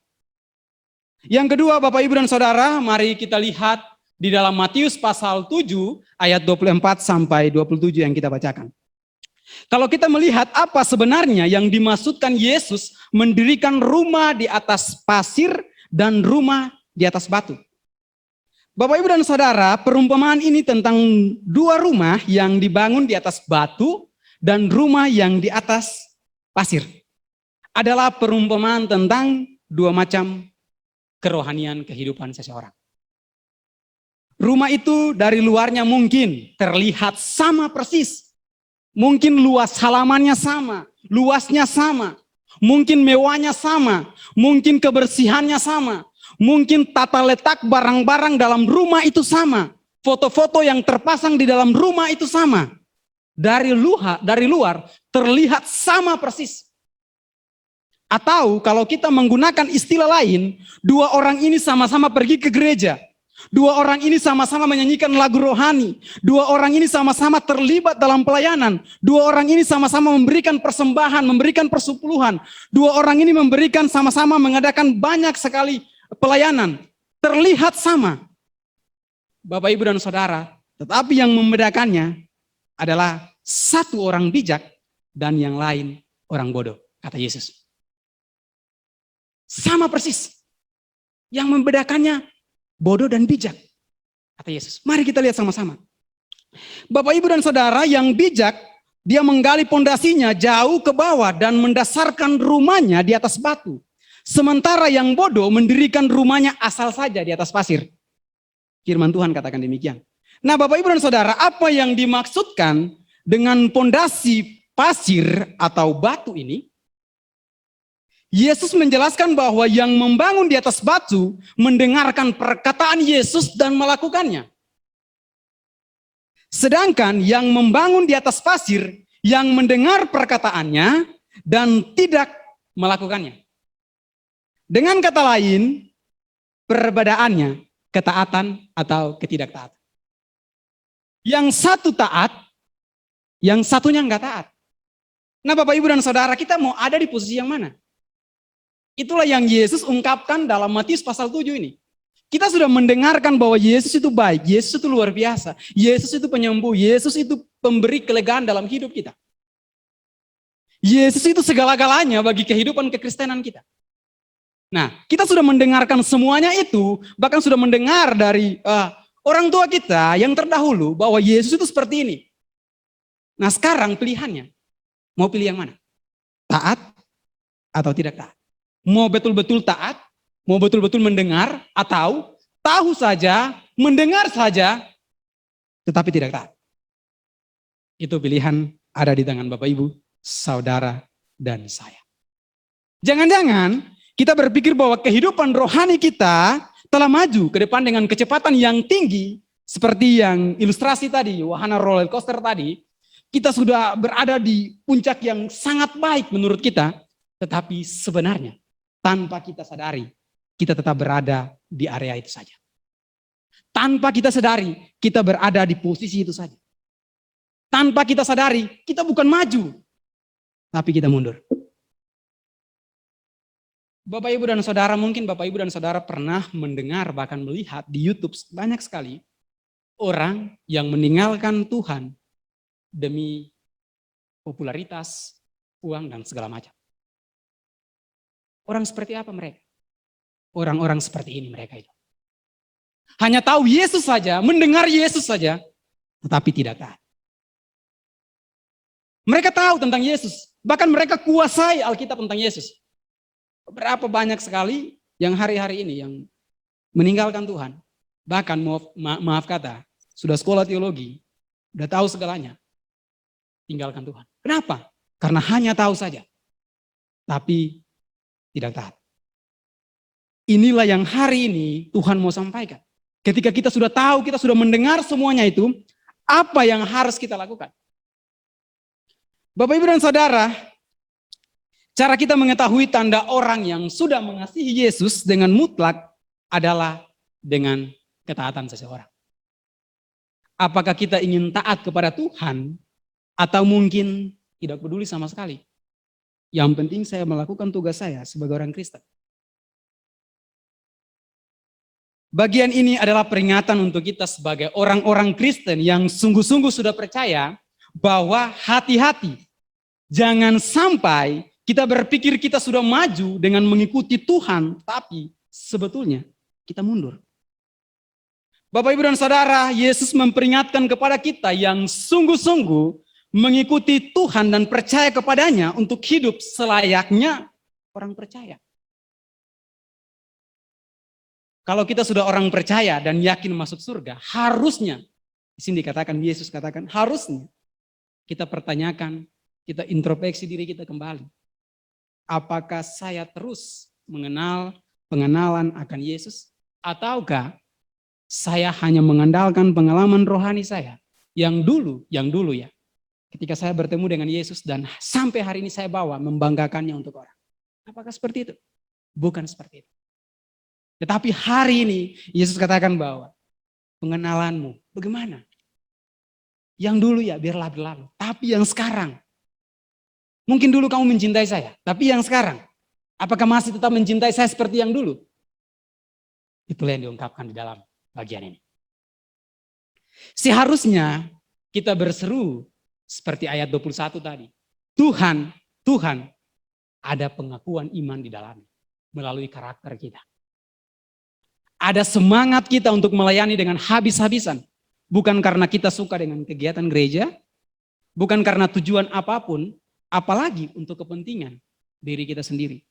Speaker 4: Yang kedua Bapak, Ibu, dan Saudara, mari kita lihat di dalam Matius pasal 7 ayat 24 sampai 27 yang kita bacakan. Kalau kita melihat apa sebenarnya yang dimaksudkan Yesus mendirikan rumah di atas pasir dan rumah di atas batu. Bapak, Ibu, dan Saudara, perumpamaan ini tentang dua rumah yang dibangun di atas batu dan rumah yang di atas pasir. Adalah perumpamaan tentang dua macam kerohanian kehidupan seseorang. Rumah itu dari luarnya mungkin terlihat sama persis. Mungkin luas halamannya sama, luasnya sama. Mungkin mewahnya sama, mungkin kebersihannya sama. Mungkin tata letak barang-barang dalam rumah itu sama. Foto-foto yang terpasang di dalam rumah itu sama. Dari luar terlihat sama persis. Atau kalau kita menggunakan istilah lain, dua orang ini sama-sama pergi ke gereja. Dua orang ini sama-sama menyanyikan lagu rohani. Dua orang ini sama-sama terlibat dalam pelayanan. Dua orang ini sama-sama memberikan persembahan, memberikan persepuluhan. Dua orang ini memberikan sama-sama mengadakan banyak sekali pelayanan. Terlihat sama. Bapak, Ibu, dan Saudara, tetapi yang membedakannya adalah satu orang bijak dan yang lain orang bodoh, kata Yesus. Sama persis. Yang membedakannya bodoh dan bijak, kata Yesus. Mari kita lihat sama-sama. Bapak, Ibu, dan Saudara, yang bijak, dia menggali pondasinya jauh ke bawah dan mendasarkan rumahnya di atas batu. Sementara yang bodoh mendirikan rumahnya asal saja di atas pasir. Firman Tuhan katakan demikian. Nah, Bapak, Ibu, dan Saudara, apa yang dimaksudkan dengan pondasi pasir atau batu ini? Yesus menjelaskan bahwa yang membangun di atas batu mendengarkan perkataan Yesus dan melakukannya. Sedangkan yang membangun di atas pasir yang mendengar perkataannya dan tidak melakukannya. Dengan kata lain, perbedaannya ketaatan atau ketidaktaatan. Yang satu taat, yang satunya enggak taat. Nah, Bapak, Ibu, dan Saudara, kita mau ada di posisi yang mana? Itulah yang Yesus ungkapkan dalam Matius pasal 7 ini. Kita sudah mendengarkan bahwa Yesus itu baik, Yesus itu luar biasa, Yesus itu penyembuh, Yesus itu pemberi kelegaan dalam hidup kita. Yesus itu segala-galanya bagi kehidupan kekristenan kita. Nah, kita sudah mendengarkan semuanya itu, bahkan sudah mendengar dari orang tua kita yang terdahulu bahwa Yesus itu seperti ini. Nah, sekarang pilihannya, mau pilih yang mana? Taat atau tidak taat. Mau betul-betul taat, mau betul-betul mendengar, atau tahu saja, mendengar saja, tetapi tidak taat. Itu pilihan ada di tangan Bapak Ibu, saudara, dan saya. Jangan-jangan kita berpikir bahwa kehidupan rohani kita telah maju ke depan dengan kecepatan yang tinggi, seperti yang ilustrasi tadi, wahana roller coaster tadi, kita sudah berada di puncak yang sangat baik menurut kita, tetapi sebenarnya tanpa kita sadari, kita tetap berada di area itu saja. Tanpa kita sadari, kita berada di posisi itu saja. Tanpa kita sadari, kita bukan maju, tapi kita mundur. Bapak Ibu dan Saudara, mungkin Bapak Ibu dan Saudara pernah mendengar bahkan melihat di YouTube banyak sekali orang yang meninggalkan Tuhan demi popularitas, uang, dan segala macam. Orang seperti apa mereka? Orang-orang seperti ini mereka itu. Hanya tahu Yesus saja, mendengar Yesus saja, tetapi tidak taat. Mereka tahu tentang Yesus, bahkan mereka kuasai Alkitab tentang Yesus. Berapa banyak sekali yang hari-hari ini yang meninggalkan Tuhan. Bahkan maaf kata, sudah sekolah teologi, sudah tahu segalanya, tinggalkan Tuhan. Kenapa? Karena hanya tahu saja, tapi tidak taat. Inilah yang hari ini Tuhan mau sampaikan. Ketika kita sudah tahu, kita sudah mendengar semuanya itu, apa yang harus kita lakukan? Bapak Ibu dan Saudara, cara kita mengetahui tanda orang yang sudah mengasihi Yesus dengan mutlak adalah dengan ketaatan seseorang. Apakah kita ingin taat kepada Tuhan atau mungkin tidak peduli sama sekali? Yang penting saya melakukan tugas saya sebagai orang Kristen. Bagian ini adalah peringatan untuk kita sebagai orang-orang Kristen yang sungguh-sungguh sudah percaya bahwa hati-hati. Jangan sampai kita berpikir kita sudah maju dengan mengikuti Tuhan, tapi sebetulnya kita mundur. Bapak Ibu dan Saudara, Yesus memperingatkan kepada kita yang sungguh-sungguh mengikuti Tuhan dan percaya kepadanya untuk hidup selayaknya orang percaya. Kalau kita sudah orang percaya dan yakin masuk surga, harusnya, di sini dikatakan, Yesus katakan, harusnya kita pertanyakan, kita introspeksi diri kita kembali. Apakah saya terus mengenal pengenalan akan Yesus? Ataukah saya hanya mengandalkan pengalaman rohani saya yang dulu ya. Ketika saya bertemu dengan Yesus dan sampai hari ini saya bawa membanggakannya untuk orang. Apakah seperti itu? Bukan seperti itu. Tetapi hari ini Yesus katakan bahwa pengenalanmu bagaimana? Yang dulu ya biarlah berlalu. Tapi yang sekarang, mungkin dulu kamu mencintai saya, tapi yang sekarang, apakah masih tetap mencintai saya seperti yang dulu? Itulah yang diungkapkan di dalam bagian ini. Seharusnya kita berseru seperti ayat 21 tadi. Tuhan, ada pengakuan iman di dalamnya melalui karakter kita. Ada semangat kita untuk melayani dengan habis-habisan. Bukan karena kita suka dengan kegiatan gereja, bukan karena tujuan apapun, apalagi untuk kepentingan diri kita sendiri.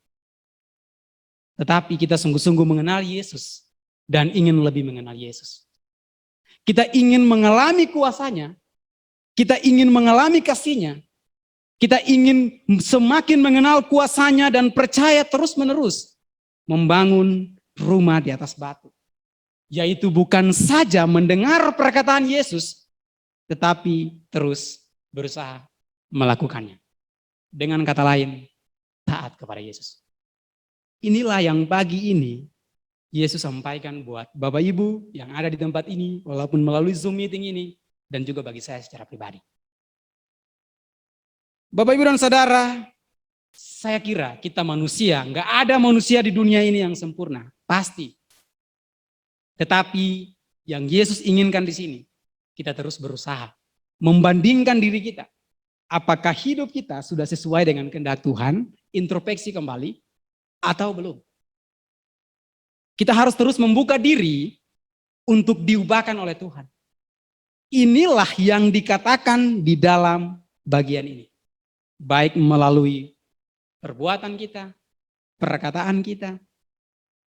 Speaker 4: Tetapi kita sungguh-sungguh mengenal Yesus dan ingin lebih mengenal Yesus. Kita ingin mengalami kuasanya, kita ingin mengalami kasihnya, kita ingin semakin mengenal kuasanya dan percaya terus-menerus membangun rumah di atas batu. Yaitu bukan saja mendengar perkataan Yesus, tetapi terus berusaha melakukannya. Dengan kata lain, taat kepada Yesus. Inilah yang pagi ini Yesus sampaikan buat Bapak Ibu yang ada di tempat ini, walaupun melalui Zoom meeting ini, dan juga bagi saya secara pribadi. Bapak Ibu dan Saudara, saya kira kita manusia, nggak ada manusia di dunia ini yang sempurna, pasti. Tetapi yang Yesus inginkan di sini, kita terus berusaha membandingkan diri kita. Apakah hidup kita sudah sesuai dengan kehendak Tuhan, introspeksi kembali, atau belum? Kita harus terus membuka diri untuk diubahkan oleh Tuhan. Inilah yang dikatakan di dalam bagian ini. Baik melalui perbuatan kita, perkataan kita,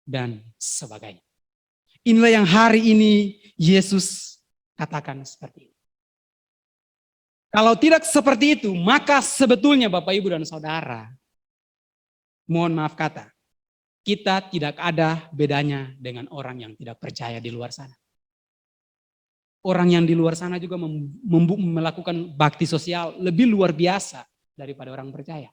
Speaker 4: dan sebagainya. Inilah yang hari ini Yesus katakan seperti itu. Kalau tidak seperti itu, maka sebetulnya Bapak, Ibu, dan Saudara, mohon maaf kata, kita tidak ada bedanya dengan orang yang tidak percaya di luar sana. Orang yang di luar sana juga melakukan bakti sosial lebih luar biasa daripada orang percaya.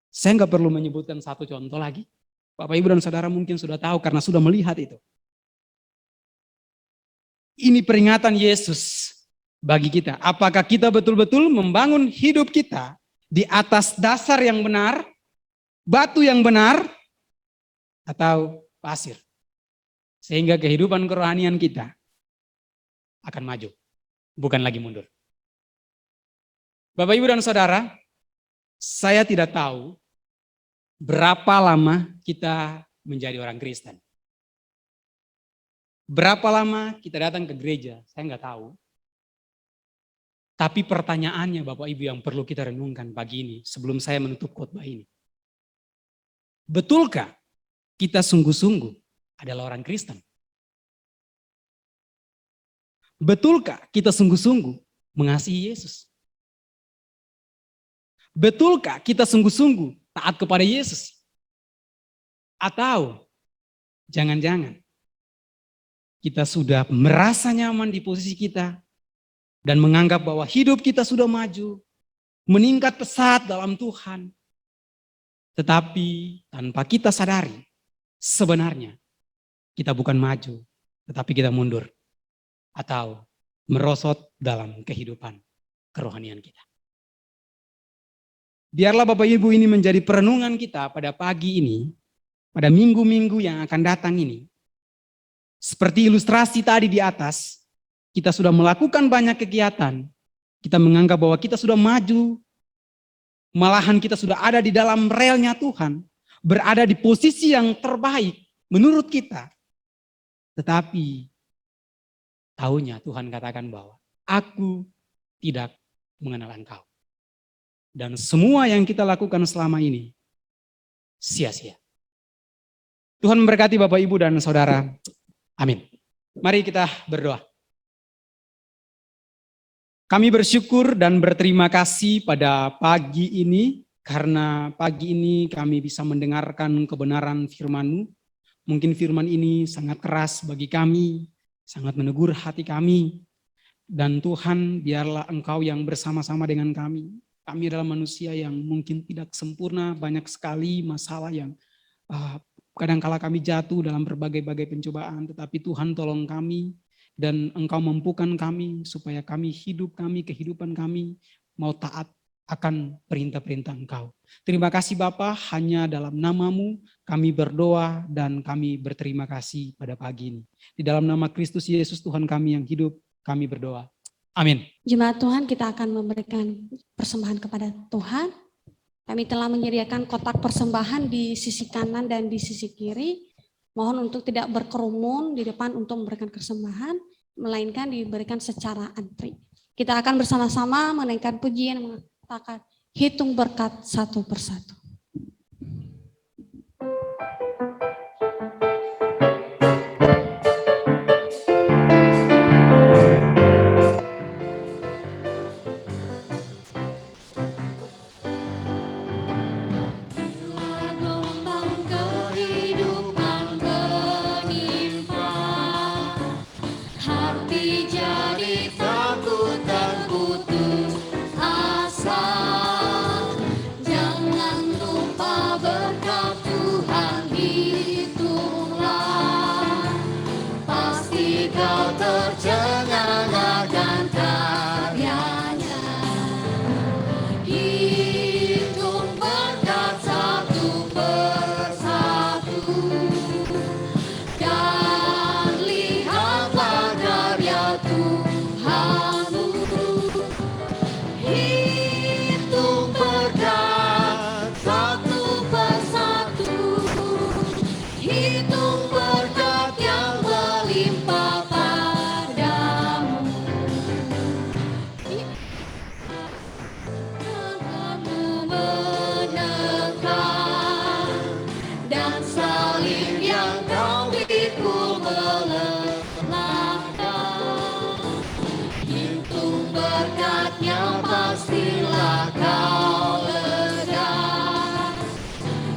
Speaker 4: Saya nggak perlu menyebutkan satu contoh lagi. Bapak, Ibu, dan Saudara mungkin sudah tahu karena sudah melihat itu. Ini peringatan Yesus bagi kita. Apakah kita betul-betul membangun hidup kita di atas dasar yang benar, batu yang benar, atau pasir? Sehingga kehidupan kerohanian kita akan maju, bukan lagi mundur. Bapak, Ibu, dan Saudara, saya tidak tahu berapa lama kita menjadi orang Kristen. Berapa lama kita datang ke gereja, saya nggak tahu. Tapi pertanyaannya Bapak Ibu yang perlu kita renungkan pagi ini sebelum saya menutup khotbah ini. Betulkah kita sungguh-sungguh adalah orang Kristen? Betulkah kita sungguh-sungguh mengasihi Yesus? Betulkah kita sungguh-sungguh taat kepada Yesus? Atau jangan-jangan kita sudah merasa nyaman di posisi kita dan menganggap bahwa hidup kita sudah maju, meningkat pesat dalam Tuhan. Tetapi tanpa kita sadari, sebenarnya kita bukan maju, tetapi kita mundur. Atau merosot dalam kehidupan kerohanian kita. Biarlah Bapak Ibu ini menjadi perenungan kita pada pagi ini, pada minggu-minggu yang akan datang ini. Seperti ilustrasi tadi di atas, kita sudah melakukan banyak kegiatan. Kita menganggap bahwa kita sudah maju, malahan kita sudah ada di dalam relnya Tuhan, berada di posisi yang terbaik menurut kita. Tetapi tahunya Tuhan katakan bahwa aku tidak mengenal engkau. Dan semua yang kita lakukan selama ini sia-sia. Tuhan memberkati Bapak, Ibu, dan Saudara. Amin. Mari kita berdoa. Kami bersyukur dan berterima kasih pada pagi ini, karena pagi ini kami bisa mendengarkan kebenaran firman-Mu. Mungkin firman ini sangat keras bagi kami, sangat menegur hati kami. Dan Tuhan, biarlah Engkau yang bersama-sama dengan kami. Kami adalah manusia yang mungkin tidak sempurna, banyak sekali masalah yang kadang-kala kami jatuh dalam berbagai-bagai pencobaan, tetapi Tuhan tolong kami dan Engkau mampukan kami supaya kami hidup kami, kehidupan kami mau taat akan perintah-perintah Engkau. Terima kasih Bapa, hanya dalam nama-Mu kami berdoa dan kami berterima kasih pada pagi ini. Di dalam nama Kristus Yesus Tuhan kami yang hidup, kami berdoa. Amin.
Speaker 1: Jemaat Tuhan, kita akan memberikan persembahan kepada Tuhan. Kami telah menyediakan kotak persembahan di sisi kanan dan di sisi kiri. Mohon untuk tidak berkerumun di depan untuk memberikan persembahan, melainkan diberikan secara antri. Kita akan bersama-sama menaikkan pujian, mengatakan hitung berkat satu persatu.
Speaker 3: Jangan berkatnya pastilah kau lega.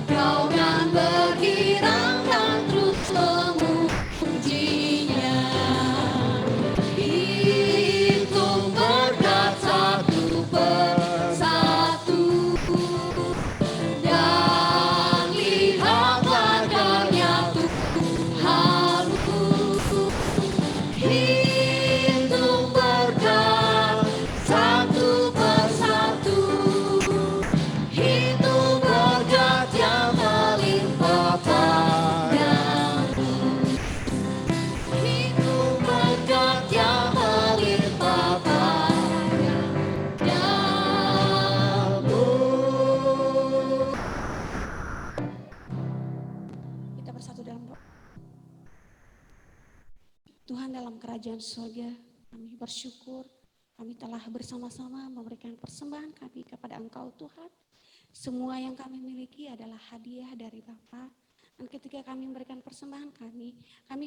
Speaker 3: Kau kan bergirang dan terus memujinya. Hitung berkat satu persatu, dan lihatlah karya Tuhanku. Hitung berkat satu persatu, hitung berkat yang melimpah padamu. Hitung berkat yang melimpah padamu.
Speaker 1: Kita bersatu dalam doa. Tuhan, dalam kerajaan surga, kami bersyukur kami telah bersama-sama memberikan persembahan kami kepada Engkau Tuhan. Semua yang kami miliki adalah hadiah dari Bapa. Dan ketika kami memberikan persembahan kami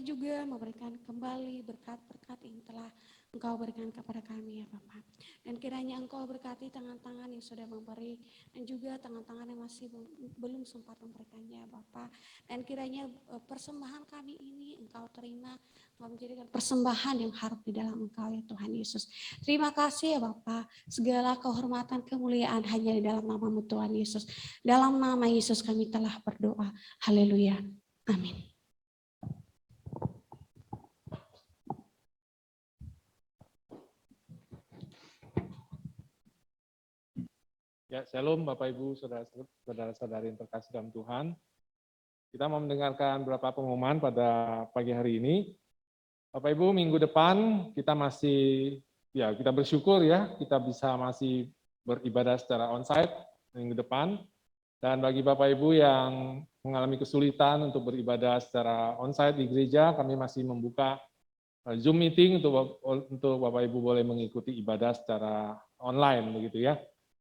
Speaker 1: juga memberikan kembali berkat-berkat yang telah Engkau berikan kepada kami ya Bapa. Dan kiranya Engkau berkati tangan-tangan yang sudah memberi dan juga tangan-tangan yang masih belum sempat memberikannya ya Bapa. Dan kiranya persembahan kami ini Engkau terima, Engkau menjadikan persembahan yang harap di dalam Engkau ya Tuhan Yesus. Terima kasih ya Bapa, segala kehormatan kemuliaan hanya di dalam nama-Mu Tuhan Yesus. Dalam nama Yesus kami telah berdoa. Haleluya. Amin.
Speaker 5: Ya, shalom Bapak Ibu, saudara-saudari yang terkasih dalam Tuhan. Kita mau mendengarkan beberapa pengumuman pada pagi hari ini. Bapak Ibu, minggu depan kita bersyukur ya, kita bisa masih beribadah secara onsite minggu depan. Dan bagi Bapak Ibu yang mengalami kesulitan untuk beribadah secara onsite di gereja, kami masih membuka Zoom meeting untuk Bapak Ibu boleh mengikuti ibadah secara online begitu ya.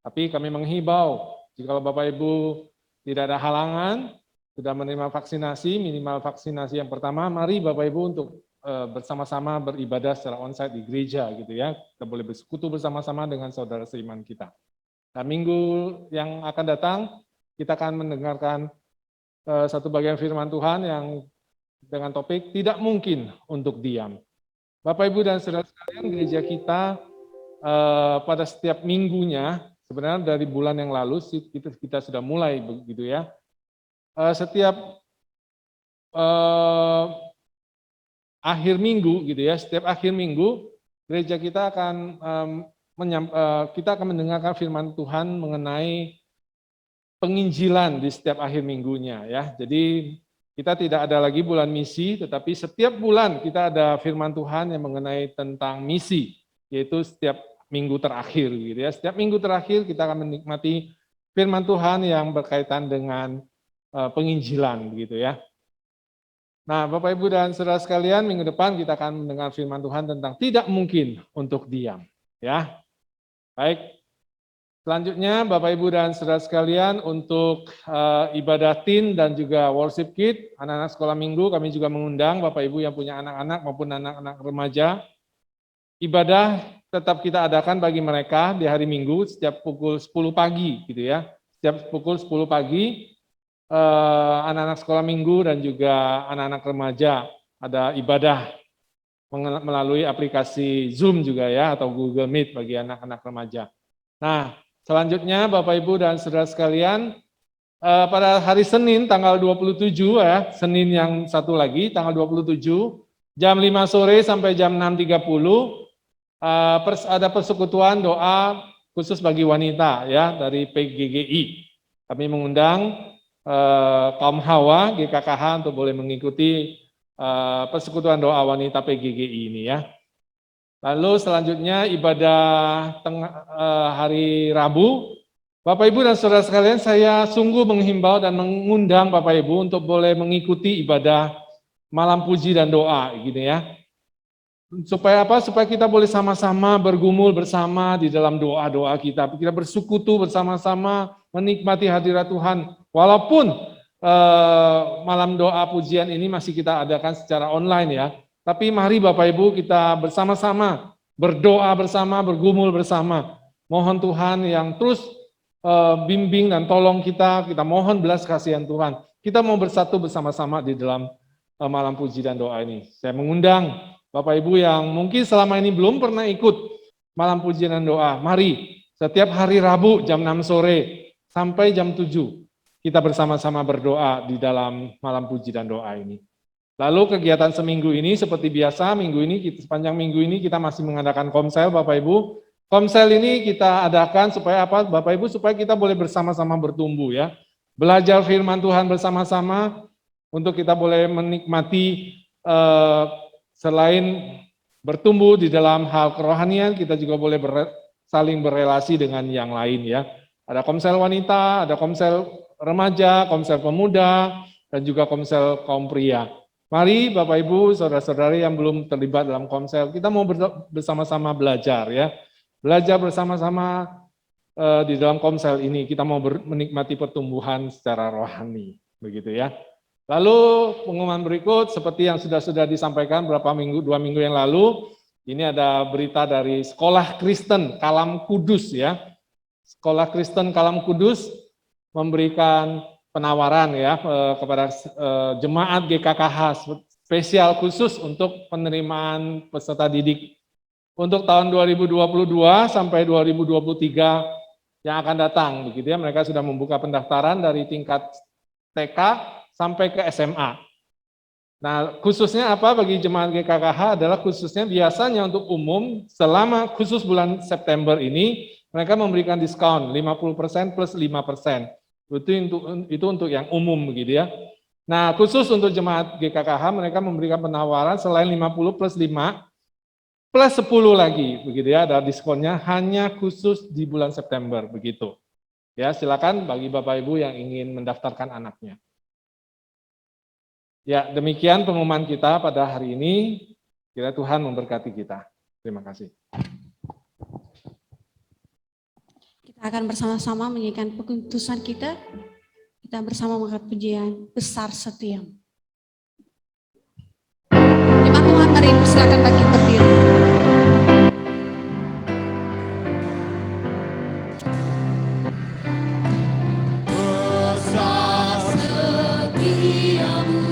Speaker 5: Tapi kami menghibau, jika Bapak Ibu tidak ada halangan, sudah menerima vaksinasi, minimal vaksinasi yang pertama, mari Bapak Ibu untuk bersama-sama beribadah secara onsite di gereja gitu ya. Kita boleh bersekutu bersama-sama dengan saudara seiman kita. Nah, minggu yang akan datang, kita akan mendengarkan satu bagian firman Tuhan yang dengan topik tidak mungkin untuk diam. Bapak Ibu dan saudara sekalian, gereja kita pada setiap minggunya, sebenarnya dari bulan yang lalu kita sudah mulai begitu ya. Setiap akhir minggu gitu ya, setiap akhir minggu gereja kita akan mendengarkan firman Tuhan mengenai penginjilan di setiap akhir minggunya ya. Jadi kita tidak ada lagi bulan misi, tetapi setiap bulan kita ada firman Tuhan yang mengenai tentang misi, yaitu setiap minggu terakhir gitu ya. Setiap minggu terakhir kita akan menikmati firman Tuhan yang berkaitan dengan penginjilan begitu ya. Nah, Bapak Ibu dan saudara sekalian, minggu depan kita akan mendengar firman Tuhan tentang tidak mungkin untuk diam ya. Baik. Selanjutnya Bapak Ibu dan saudara sekalian, untuk ibadah teen dan juga worship kid, anak-anak sekolah minggu, kami juga mengundang Bapak Ibu yang punya anak-anak maupun anak-anak remaja. Ibadah tetap kita adakan bagi mereka di hari Minggu setiap pukul 10 pagi gitu ya. Setiap pukul 10 pagi anak-anak sekolah minggu dan juga anak-anak remaja ada ibadah melalui aplikasi Zoom juga ya, atau Google Meet bagi anak-anak remaja. Nah, selanjutnya Bapak Ibu dan saudara sekalian, pada hari Senin tanggal 27 ya, Senin yang satu lagi tanggal 27 jam 5 sore sampai jam 6.30 ada persekutuan doa khusus bagi wanita ya dari PGGI. Kami mengundang kaum Hawa GKKH untuk boleh mengikuti persekutuan doa wanita PGGI ini ya. Lalu selanjutnya ibadah hari Rabu. Bapak Ibu dan saudara sekalian, saya sungguh menghimbau dan mengundang Bapak Ibu untuk boleh mengikuti ibadah malam puji dan doa gitu ya. Supaya apa? Supaya kita boleh sama-sama bergumul bersama di dalam doa-doa kita. Kita bersekutu bersama-sama menikmati hadirat Tuhan. Walaupun malam doa pujian ini masih kita adakan secara online ya. Tapi mari Bapak Ibu kita bersama-sama berdoa bersama, bergumul bersama. Mohon Tuhan yang terus bimbing dan tolong kita mohon belas kasihan Tuhan. Kita mau bersatu bersama-sama di dalam malam puji dan doa ini. Saya mengundang Bapak Ibu yang mungkin selama ini belum pernah ikut malam puji dan doa. Mari setiap hari Rabu jam 6 sore sampai jam 7 kita bersama-sama berdoa di dalam malam puji dan doa ini. Lalu kegiatan seminggu ini seperti biasa, sepanjang minggu ini kita masih mengadakan komsel Bapak Ibu. Komsel ini kita adakan supaya apa Bapak Ibu? Supaya kita boleh bersama-sama bertumbuh ya. Belajar firman Tuhan bersama-sama untuk kita boleh menikmati selain bertumbuh di dalam hal kerohanian, kita juga boleh saling berelasi dengan yang lain ya. Ada komsel wanita, ada komsel remaja, komsel pemuda, dan juga komsel kaum pria. Mari Bapak Ibu, saudara-saudari yang belum terlibat dalam komsel, kita mau bersama-sama belajar ya. Belajar bersama-sama di dalam komsel ini, kita mau menikmati pertumbuhan secara rohani, begitu ya. Lalu pengumuman berikut, seperti yang sudah disampaikan 2 minggu yang lalu, ini ada berita dari Sekolah Kristen Kalam Kudus ya. Sekolah Kristen Kalam Kudus memberikan penawaran ya kepada jemaat GKKH spesial khusus untuk penerimaan peserta didik untuk tahun 2022 sampai 2023 yang akan datang begitu ya. Mereka sudah membuka pendaftaran dari tingkat TK sampai ke SMA. Nah, khususnya apa bagi jemaat GKKH adalah khususnya biasanya untuk umum selama khusus bulan September ini mereka memberikan diskon 50% plus 5%. Itu untuk yang umum begitu ya. Nah, khusus untuk jemaat GKKH mereka memberikan penawaran selain 50 plus 5 plus 10 lagi begitu ya, ada diskonnya hanya khusus di bulan September begitu. Ya, silakan bagi Bapak Ibu yang ingin mendaftarkan anaknya. Ya, demikian pengumuman kita pada hari ini. Kiranya Tuhan memberkati kita. Terima kasih.
Speaker 1: Kita akan bersama-sama menyanyikan pengutusan kita. Kita bersama mengangkat pujian besar setiamu. Jemaat Tuhan, mari silakan bangkit berdiri.
Speaker 3: Besar setiamu,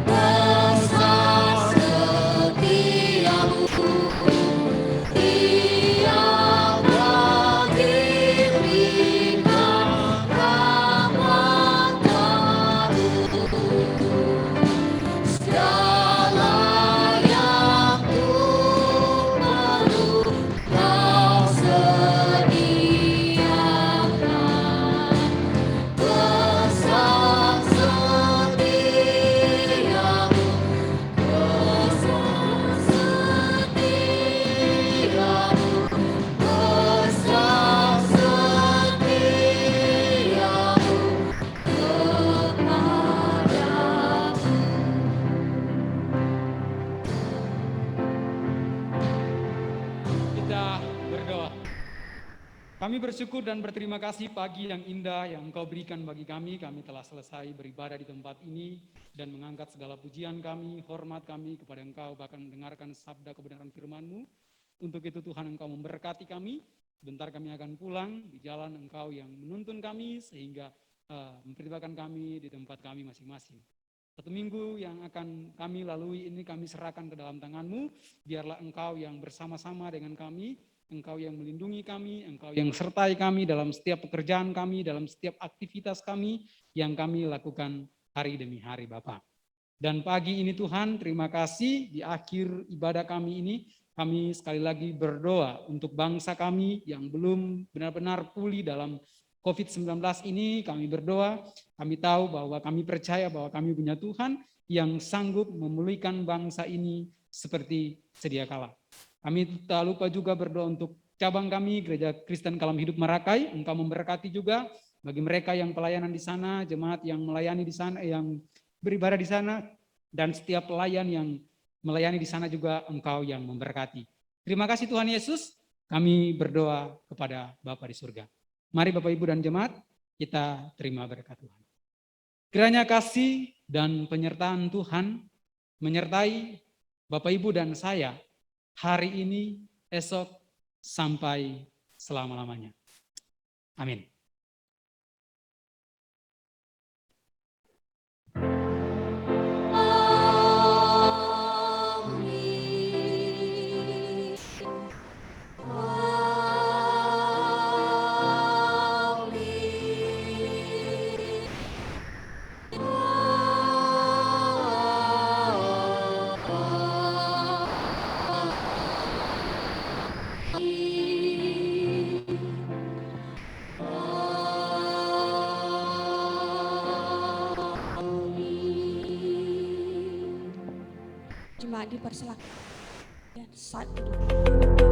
Speaker 3: besar setiamu, Dia berikan rahmat baru, segala yang perlu Kau sediakan. Besar setiamu, besar setiamu, besar setiamu kepadaku.
Speaker 4: Kita berdoa. Kami bersyukur dan berterima kasih pagi yang indah yang Engkau berikan bagi kami. Kami telah selesai beribadah di tempat ini dan mengangkat segala pujian kami, hormat kami kepada Engkau, bahkan mendengarkan sabda kebenaran firman-Mu. Untuk itu Tuhan Engkau memberkati kami. Sebentar kami akan pulang di jalan Engkau yang menuntun kami sehingga mempertimbangkan kami di tempat kami masing-masing. 1 minggu yang akan kami lalui ini kami serahkan ke dalam tangan-Mu. Biarlah Engkau yang bersama-sama dengan kami, Engkau yang melindungi kami, Engkau yang sertai kami dalam setiap pekerjaan kami, dalam setiap aktivitas kami yang kami lakukan hari demi hari Bapa. Dan pagi ini Tuhan, terima kasih di akhir ibadah kami ini, kami sekali lagi berdoa untuk bangsa kami yang belum benar-benar pulih dalam COVID-19 ini. Kami berdoa, kami tahu bahwa kami percaya bahwa kami punya Tuhan yang sanggup memulihkan bangsa ini seperti sedia kala. Kami tak lupa juga berdoa untuk cabang kami, Gereja Kristen Kalam Hidup Marakai. Engkau memberkati juga bagi mereka yang pelayanan di sana, jemaat yang melayani di sana, yang beribadah di sana, dan setiap pelayan yang melayani di sana juga Engkau yang memberkati. Terima kasih Tuhan Yesus, kami berdoa kepada Bapa di surga. Mari Bapak Ibu dan jemaat, kita terima berkat Tuhan. Kiranya kasih dan penyertaan Tuhan menyertai Bapak Ibu dan saya hari ini, esok, sampai selama-lamanya. Amin.
Speaker 1: Jemaat dipersilakan saat ini.